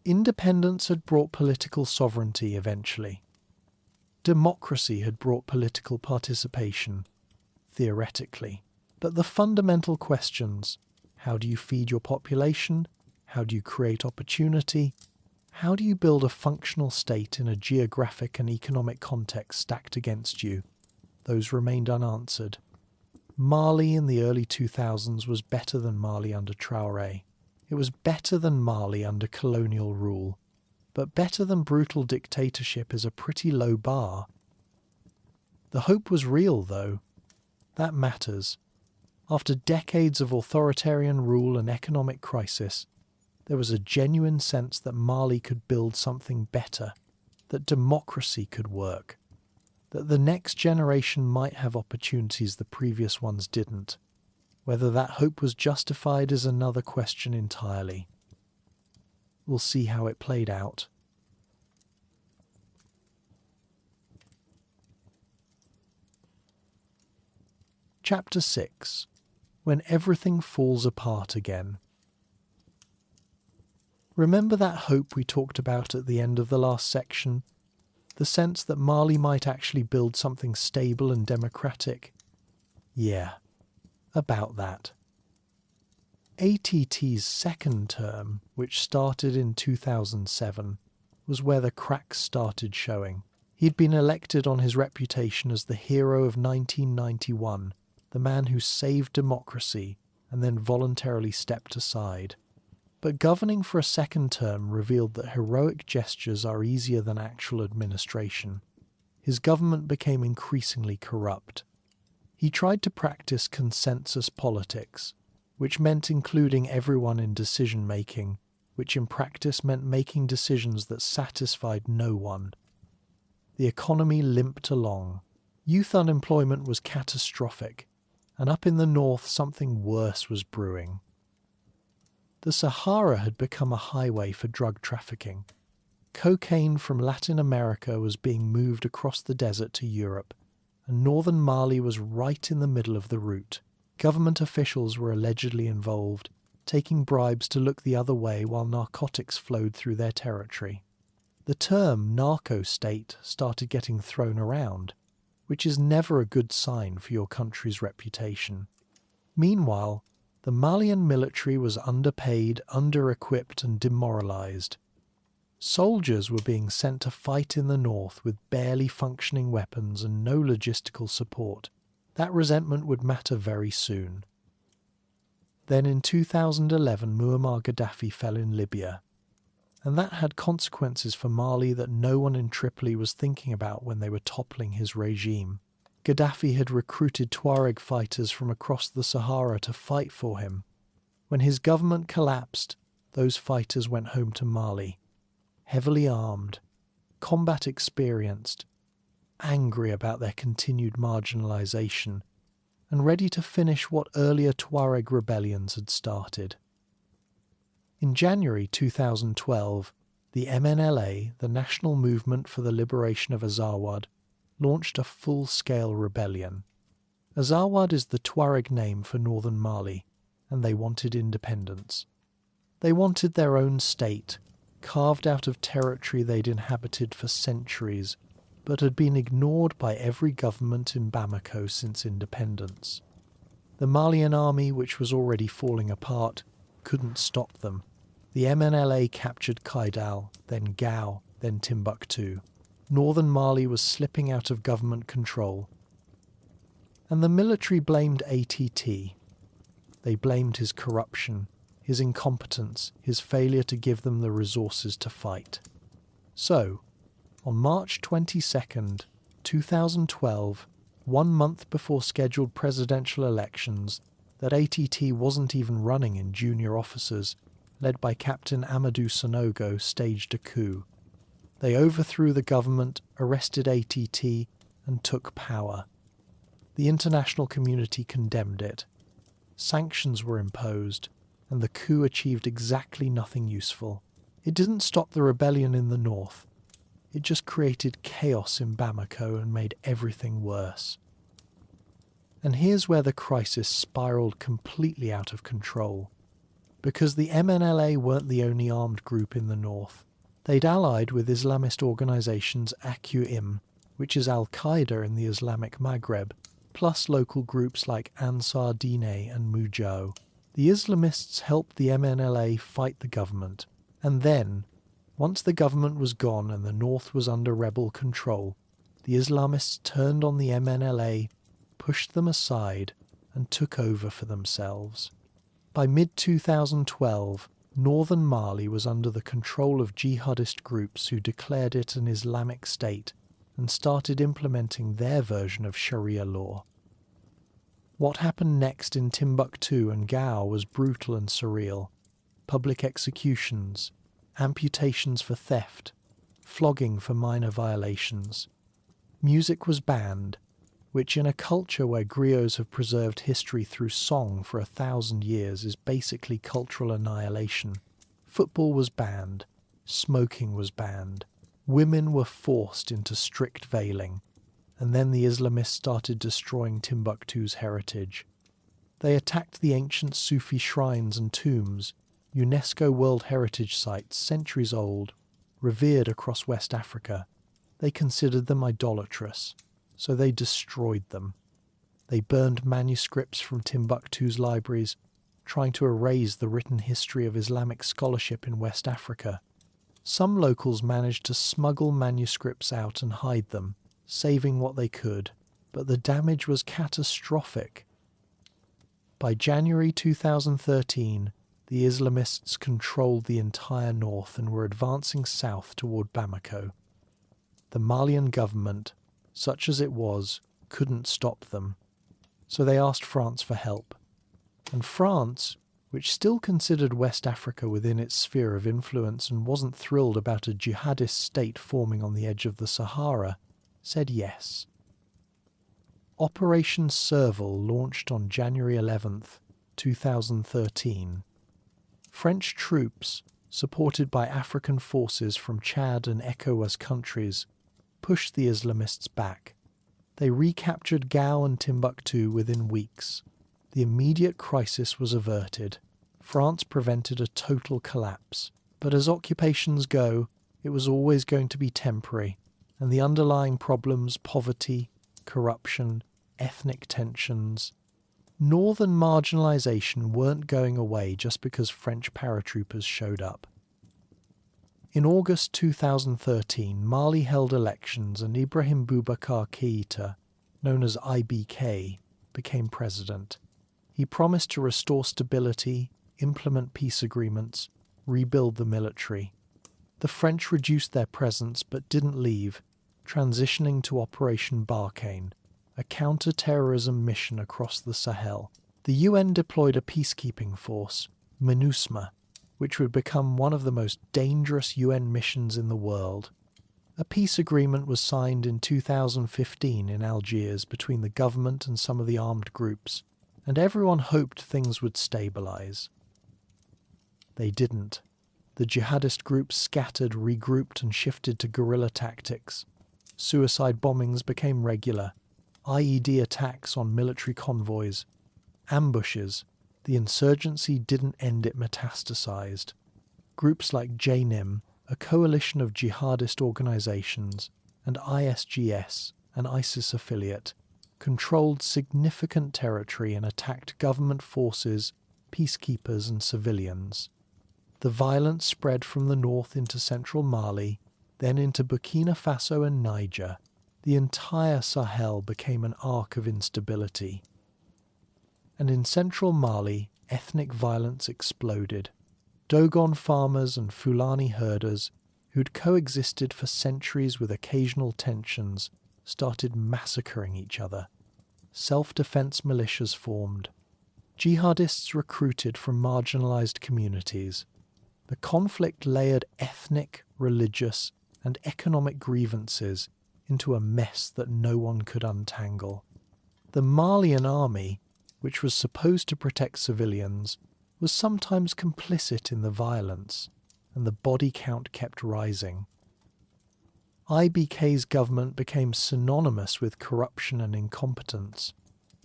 Independence had brought political sovereignty eventually. Democracy had brought political participation, theoretically. But the fundamental questions, how do you feed your population? How do you create opportunity? How do you build a functional state in a geographic and economic context stacked against you? Those remained unanswered. Mali in the early 2000s was better than Mali under Traoré. It was better than Mali under colonial rule. But better than brutal dictatorship is a pretty low bar. The hope was real, though. That matters. After decades of authoritarian rule and economic crisis, there was a genuine sense that Mali could build something better, that democracy could work, that the next generation might have opportunities the previous ones didn't. Whether that hope was justified is another question entirely. We'll see how it played out. Chapter 6. When Everything Falls Apart Again. Remember that hope we talked about at the end of the last section? The sense that Mali might actually build something stable and democratic? Yeah, about that. ATT's second term, which started in 2007, was where the cracks started showing. He'd been elected on his reputation as the hero of 1991, the man who saved democracy and then voluntarily stepped aside. But governing for a second term revealed that heroic gestures are easier than actual administration. His government became increasingly corrupt. He tried to practice consensus politics, which meant including everyone in decision-making, which in practice meant making decisions that satisfied no one. The economy limped along. Youth unemployment was catastrophic, and up in the north something worse was brewing. The Sahara had become a highway for drug trafficking. Cocaine from Latin America was being moved across the desert to Europe, and northern Mali was right in the middle of the route. Government officials were allegedly involved, taking bribes to look the other way while narcotics flowed through their territory. The term narco-state started getting thrown around, which is never a good sign for your country's reputation. Meanwhile, the Malian military was underpaid, under-equipped and demoralized. Soldiers were being sent to fight in the north with barely functioning weapons and no logistical support. That resentment would matter very soon. Then in 2011, Muammar Gaddafi fell in Libya, and that had consequences for Mali that no one in Tripoli was thinking about when they were toppling his regime. Gaddafi had recruited Tuareg fighters from across the Sahara to fight for him. When his government collapsed, those fighters went home to Mali, heavily armed, combat experienced, angry about their continued marginalization, and ready to finish what earlier Tuareg rebellions had started. In January 2012, the MNLA, the National Movement for the Liberation of Azawad, launched a full-scale rebellion. Azawad is the Tuareg name for northern Mali, and they wanted independence. They wanted their own state, carved out of territory they'd inhabited for centuries, but had been ignored by every government in Bamako since independence. The Malian army, which was already falling apart, couldn't stop them. The MNLA captured Kidal, then Gao, then Timbuktu. Northern Mali was slipping out of government control. And the military blamed ATT. They blamed his corruption, his incompetence, his failure to give them the resources to fight. So, on March 22nd, 2012, 1 month before scheduled presidential elections, that ATT wasn't even running in junior officers, led by Captain Amadou Sanogo, staged a coup. They overthrew the government, arrested ATT, and took power. The international community condemned it. Sanctions were imposed, and the coup achieved exactly nothing useful. It didn't stop the rebellion in the north. It just created chaos in Bamako and made everything worse. And here's where the crisis spiraled completely out of control. Because the MNLA weren't the only armed group in the north. They'd allied with Islamist organisations AQIM, which is Al-Qaeda in the Islamic Maghreb, plus local groups like Ansar Dine and Mujo. The Islamists helped the MNLA fight the government, and then, once the government was gone and the north was under rebel control, the Islamists turned on the MNLA, pushed them aside, and took over for themselves. By mid-2012, northern Mali was under the control of jihadist groups who declared it an Islamic state and started implementing their version of Sharia law. What happened next in Timbuktu and Gao was brutal and surreal. Public executions, amputations for theft, flogging for minor violations. Music was banned, which in a culture where griots have preserved history through song for 1,000 years is basically cultural annihilation. Football was banned, smoking was banned, women were forced into strict veiling, and then the Islamists started destroying Timbuktu's heritage. They attacked the ancient Sufi shrines and tombs, UNESCO World Heritage Sites centuries old, revered across West Africa. They considered them idolatrous, so they destroyed them. They burned manuscripts from Timbuktu's libraries, trying to erase the written history of Islamic scholarship in West Africa. Some locals managed to smuggle manuscripts out and hide them, saving what they could, but the damage was catastrophic. By January 2013, the Islamists controlled the entire north and were advancing south toward Bamako. The Malian government, such as it was, couldn't stop them, so they asked France for help. And France, which still considered West Africa within its sphere of influence and wasn't thrilled about a jihadist state forming on the edge of the Sahara, said yes. Operation Serval launched on January 11th, 2013. French troops, supported by African forces from Chad and ECOWAS countries, pushed the Islamists back. They recaptured Gao and Timbuktu within weeks. The immediate crisis was averted. France prevented a total collapse. But as occupations go, it was always going to be temporary, and the underlying problems, poverty, corruption, ethnic tensions, northern marginalisation weren't going away just because French paratroopers showed up. In August 2013, Mali held elections and Ibrahim Boubacar Keïta, known as IBK, became president. He promised to restore stability, implement peace agreements, rebuild the military. The French reduced their presence but didn't leave, transitioning to Operation Barkhane, a counter-terrorism mission across the Sahel. The UN deployed a peacekeeping force, MINUSMA, which would become one of the most dangerous UN missions in the world. A peace agreement was signed in 2015 in Algiers between the government and some of the armed groups, and everyone hoped things would stabilize. They didn't. The jihadist groups scattered, regrouped, and shifted to guerrilla tactics. Suicide bombings became regular, IED attacks on military convoys, ambushes. The insurgency didn't end, it metastasized. Groups like JNIM, a coalition of jihadist organizations, and ISGS, an ISIS affiliate, controlled significant territory and attacked government forces, peacekeepers, and civilians. The violence spread from the north into central Mali, then into Burkina Faso and Niger. The entire Sahel became an arc of instability. And in central Mali, ethnic violence exploded. Dogon farmers and Fulani herders, who'd coexisted for centuries with occasional tensions, started massacring each other. Self-defense militias formed. Jihadists recruited from marginalized communities. The conflict layered ethnic, religious, and economic grievances into a mess that no one could untangle. The Malian army, which was supposed to protect civilians, was sometimes complicit in the violence, and the body count kept rising. IBK's government became synonymous with corruption and incompetence.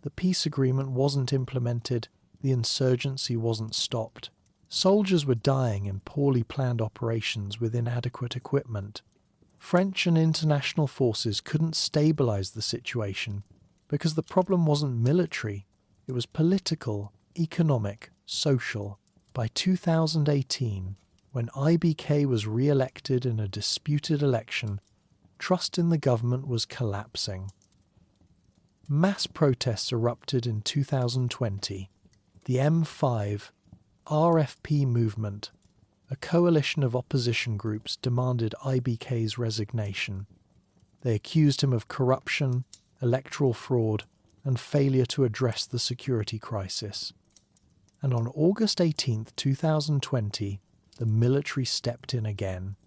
The peace agreement wasn't implemented, the insurgency wasn't stopped. Soldiers were dying in poorly planned operations with inadequate equipment. French and international forces couldn't stabilize the situation because the problem wasn't military, it was political, economic, social. By 2018, when IBK was re-elected in a disputed election, trust in the government was collapsing. Mass protests erupted in 2020. The M5 RFP movement, a coalition of opposition groups, demanded IBK's resignation. They accused him of corruption, electoral fraud, and failure to address the security crisis. And on August 18, 2020, the military stepped in again.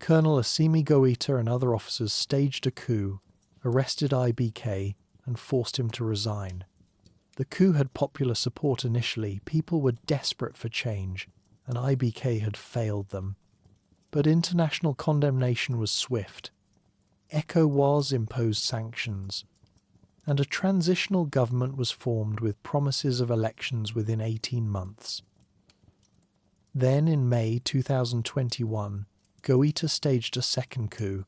Colonel Asimi Goïta and other officers staged a coup, arrested IBK, and forced him to resign. The coup had popular support initially, people were desperate for change, and IBK had failed them. But international condemnation was swift. ECOWAS imposed sanctions, and a transitional government was formed with promises of elections within 18 months. Then, in May 2021, Goïta staged a second coup.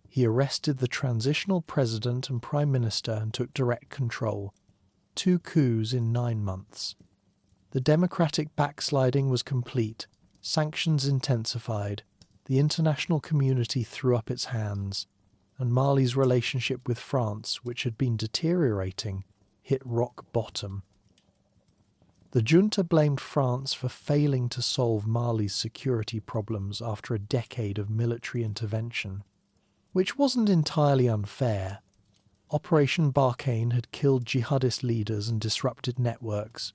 He arrested the transitional president and prime minister and took direct control. 2 coups in 9 months. The democratic backsliding was complete, sanctions intensified, the international community threw up its hands, and Mali's relationship with France, which had been deteriorating, hit rock bottom. The junta blamed France for failing to solve Mali's security problems after a decade of military intervention, which wasn't entirely unfair. Operation Barkhane had killed jihadist leaders and disrupted networks,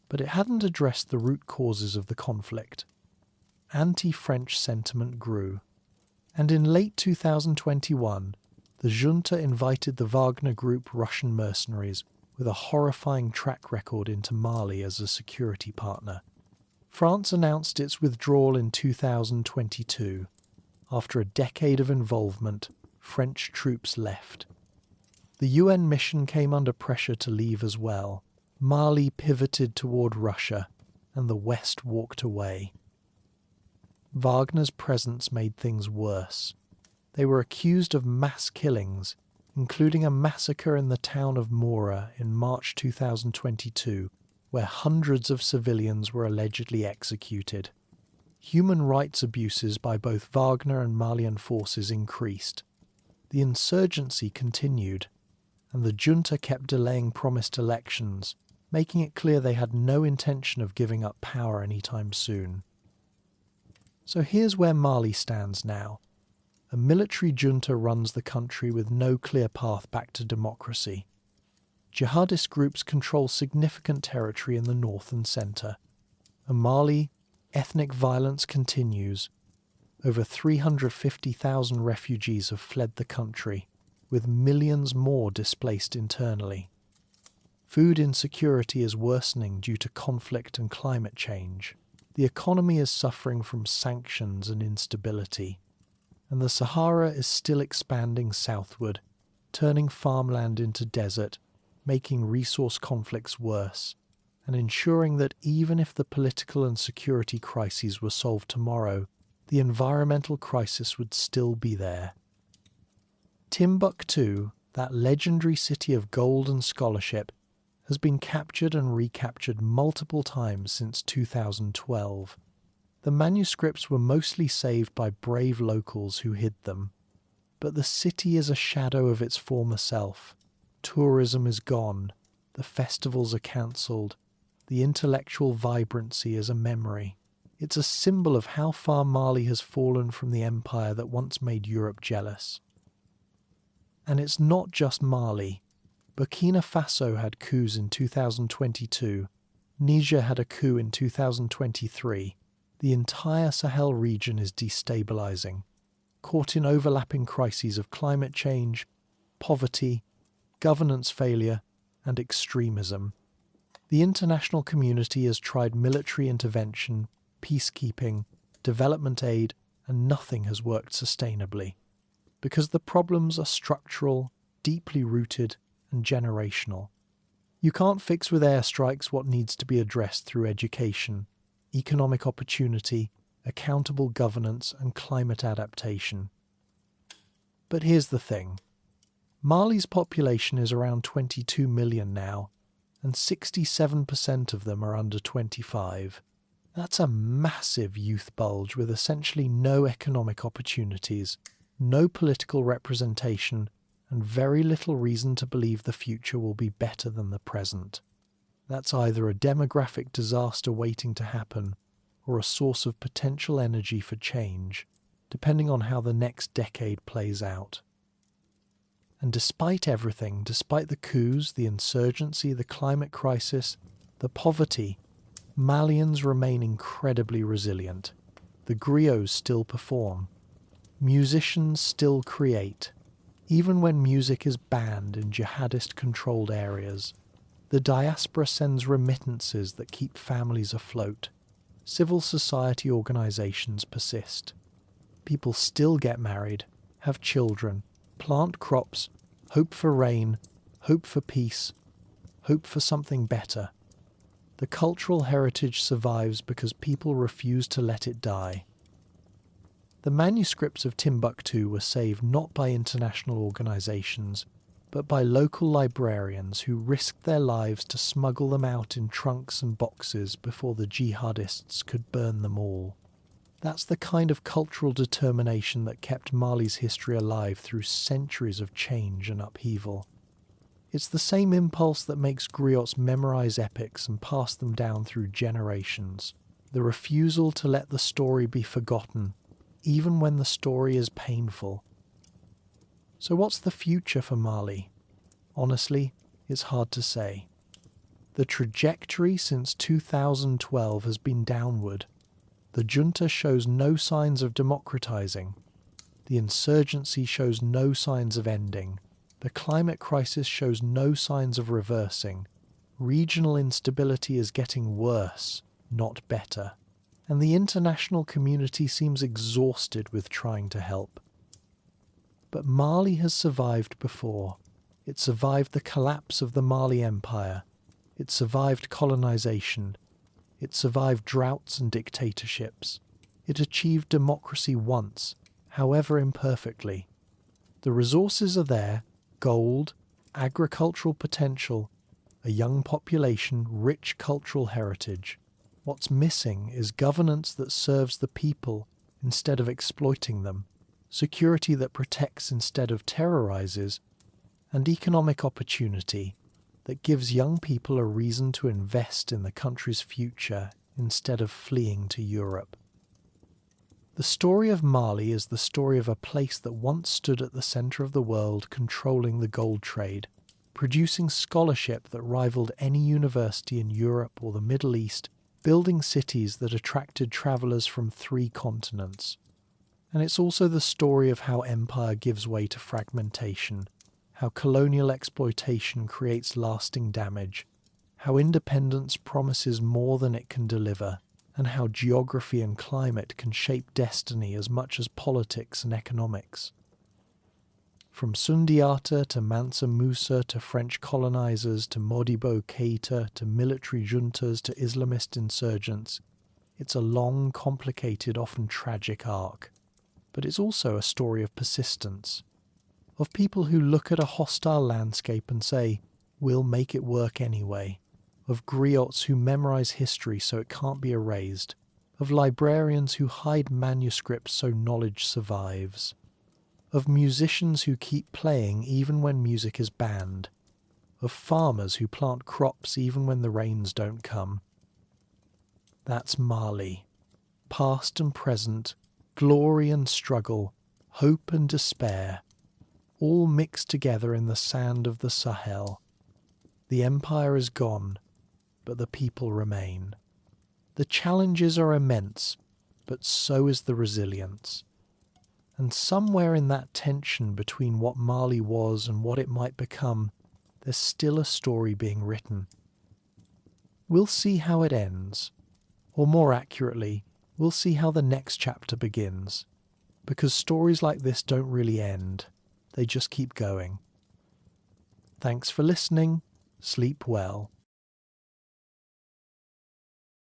but it hadn't addressed the root causes of the conflict. Anti-French sentiment grew, and in late 2021, the junta invited the Wagner Group Russian mercenaries with a horrifying track record into Mali as a security partner. France announced its withdrawal in 2022. After a decade of involvement, French troops left. The UN mission came under pressure to leave as well. Mali pivoted toward Russia, and the West walked away. Wagner's presence made things worse. They were accused of mass killings, including a massacre in the town of Mora in March 2022, where hundreds of civilians were allegedly executed. Human rights abuses by both Wagner and Malian forces increased. The insurgency continued, and the junta kept delaying promised elections, making it clear they had no intention of giving up power anytime soon. So here's where Mali stands now. A military junta runs the country with no clear path back to democracy. Jihadist groups control significant territory in the north and centre. In Mali, ethnic violence continues. Over 350,000 refugees have fled the country, with millions more displaced internally. Food insecurity is worsening due to conflict and climate change. The economy is suffering from sanctions and instability, and the Sahara is still expanding southward, turning farmland into desert, making resource conflicts worse, and ensuring that even if the political and security crises were solved tomorrow, the environmental crisis would still be there. Timbuktu, that legendary city of gold and scholarship, has been captured and recaptured multiple times since 2012. The manuscripts were mostly saved by brave locals who hid them. But the city is a shadow of its former self. Tourism is gone, the festivals are cancelled, the intellectual vibrancy is a memory. It's a symbol of how far Mali has fallen from the empire that once made Europe jealous. And it's not just Mali. Burkina Faso had coups in 2022. Niger had a coup in 2023. The entire Sahel region is destabilizing, caught in overlapping crises of climate change, poverty, governance failure, and extremism. The international community has tried military intervention, peacekeeping, development aid, and nothing has worked sustainably. Because the problems are structural, deeply rooted, and generational. You can't fix with airstrikes what needs to be addressed through education, economic opportunity, accountable governance, and climate adaptation. But here's the thing. Mali's population is around 22 million now, and 67% of them are under 25. That's a massive youth bulge with essentially no economic opportunities, no political representation, and very little reason to believe the future will be better than the present. That's either a demographic disaster waiting to happen or a source of potential energy for change, depending on how the next decade plays out. And despite everything, despite the coups, the insurgency, the climate crisis, the poverty, Malians remain incredibly resilient. The griots still perform. Musicians still create, even when music is banned in jihadist-controlled areas. The diaspora sends remittances that keep families afloat. Civil society organizations persist. People still get married, have children, plant crops, hope for rain, hope for peace, hope for something better. The cultural heritage survives because people refuse to let it die. The manuscripts of Timbuktu were saved not by international organizations, but by local librarians who risked their lives to smuggle them out in trunks and boxes before the jihadists could burn them all. That's the kind of cultural determination that kept Mali's history alive through centuries of change and upheaval. It's the same impulse that makes griots memorize epics and pass them down through generations. The refusal to let the story be forgotten, even when the story is painful. So what's the future for Mali? Honestly, it's hard to say. The trajectory since 2012 has been downward. The junta shows no signs of democratizing. The insurgency shows no signs of ending. The climate crisis shows no signs of reversing. Regional instability is getting worse, not better. And the international community seems exhausted with trying to help. But Mali has survived before. It survived the collapse of the Mali Empire. It survived colonization. It survived droughts and dictatorships. It achieved democracy once, however imperfectly. The resources are there: gold, agricultural potential, a young population, rich cultural heritage. What's missing is governance that serves the people instead of exploiting them, security that protects instead of terrorizes, and economic opportunity that gives young people a reason to invest in the country's future instead of fleeing to Europe. The story of Mali is the story of a place that once stood at the center of the world, controlling the gold trade, producing scholarship that rivaled any university in Europe or the Middle East, building cities that attracted travelers from 3 continents. And it's also the story of how empire gives way to fragmentation, how colonial exploitation creates lasting damage, how independence promises more than it can deliver, and how geography and climate can shape destiny as much as politics and economics. From Sundiata to Mansa Musa to French colonizers to Modibo Keïta to military juntas to Islamist insurgents, it's a long, complicated, often tragic arc. But it's also a story of persistence, of people who look at a hostile landscape and say, "We'll make it work anyway," of griots who memorize history so it can't be erased, of librarians who hide manuscripts so knowledge survives, of musicians who keep playing even when music is banned, of farmers who plant crops even when the rains don't come. That's Mali, past and present, glory and struggle, hope and despair, all mixed together in the sand of the Sahel. The empire is gone, but the people remain. The challenges are immense, but so is the resilience. And somewhere in that tension between what Mali was and what it might become, there's still a story being written. We'll see how it ends, or more accurately, we'll see how the next chapter begins, because stories like this don't really end, they just keep going. Thanks for listening. Sleep well.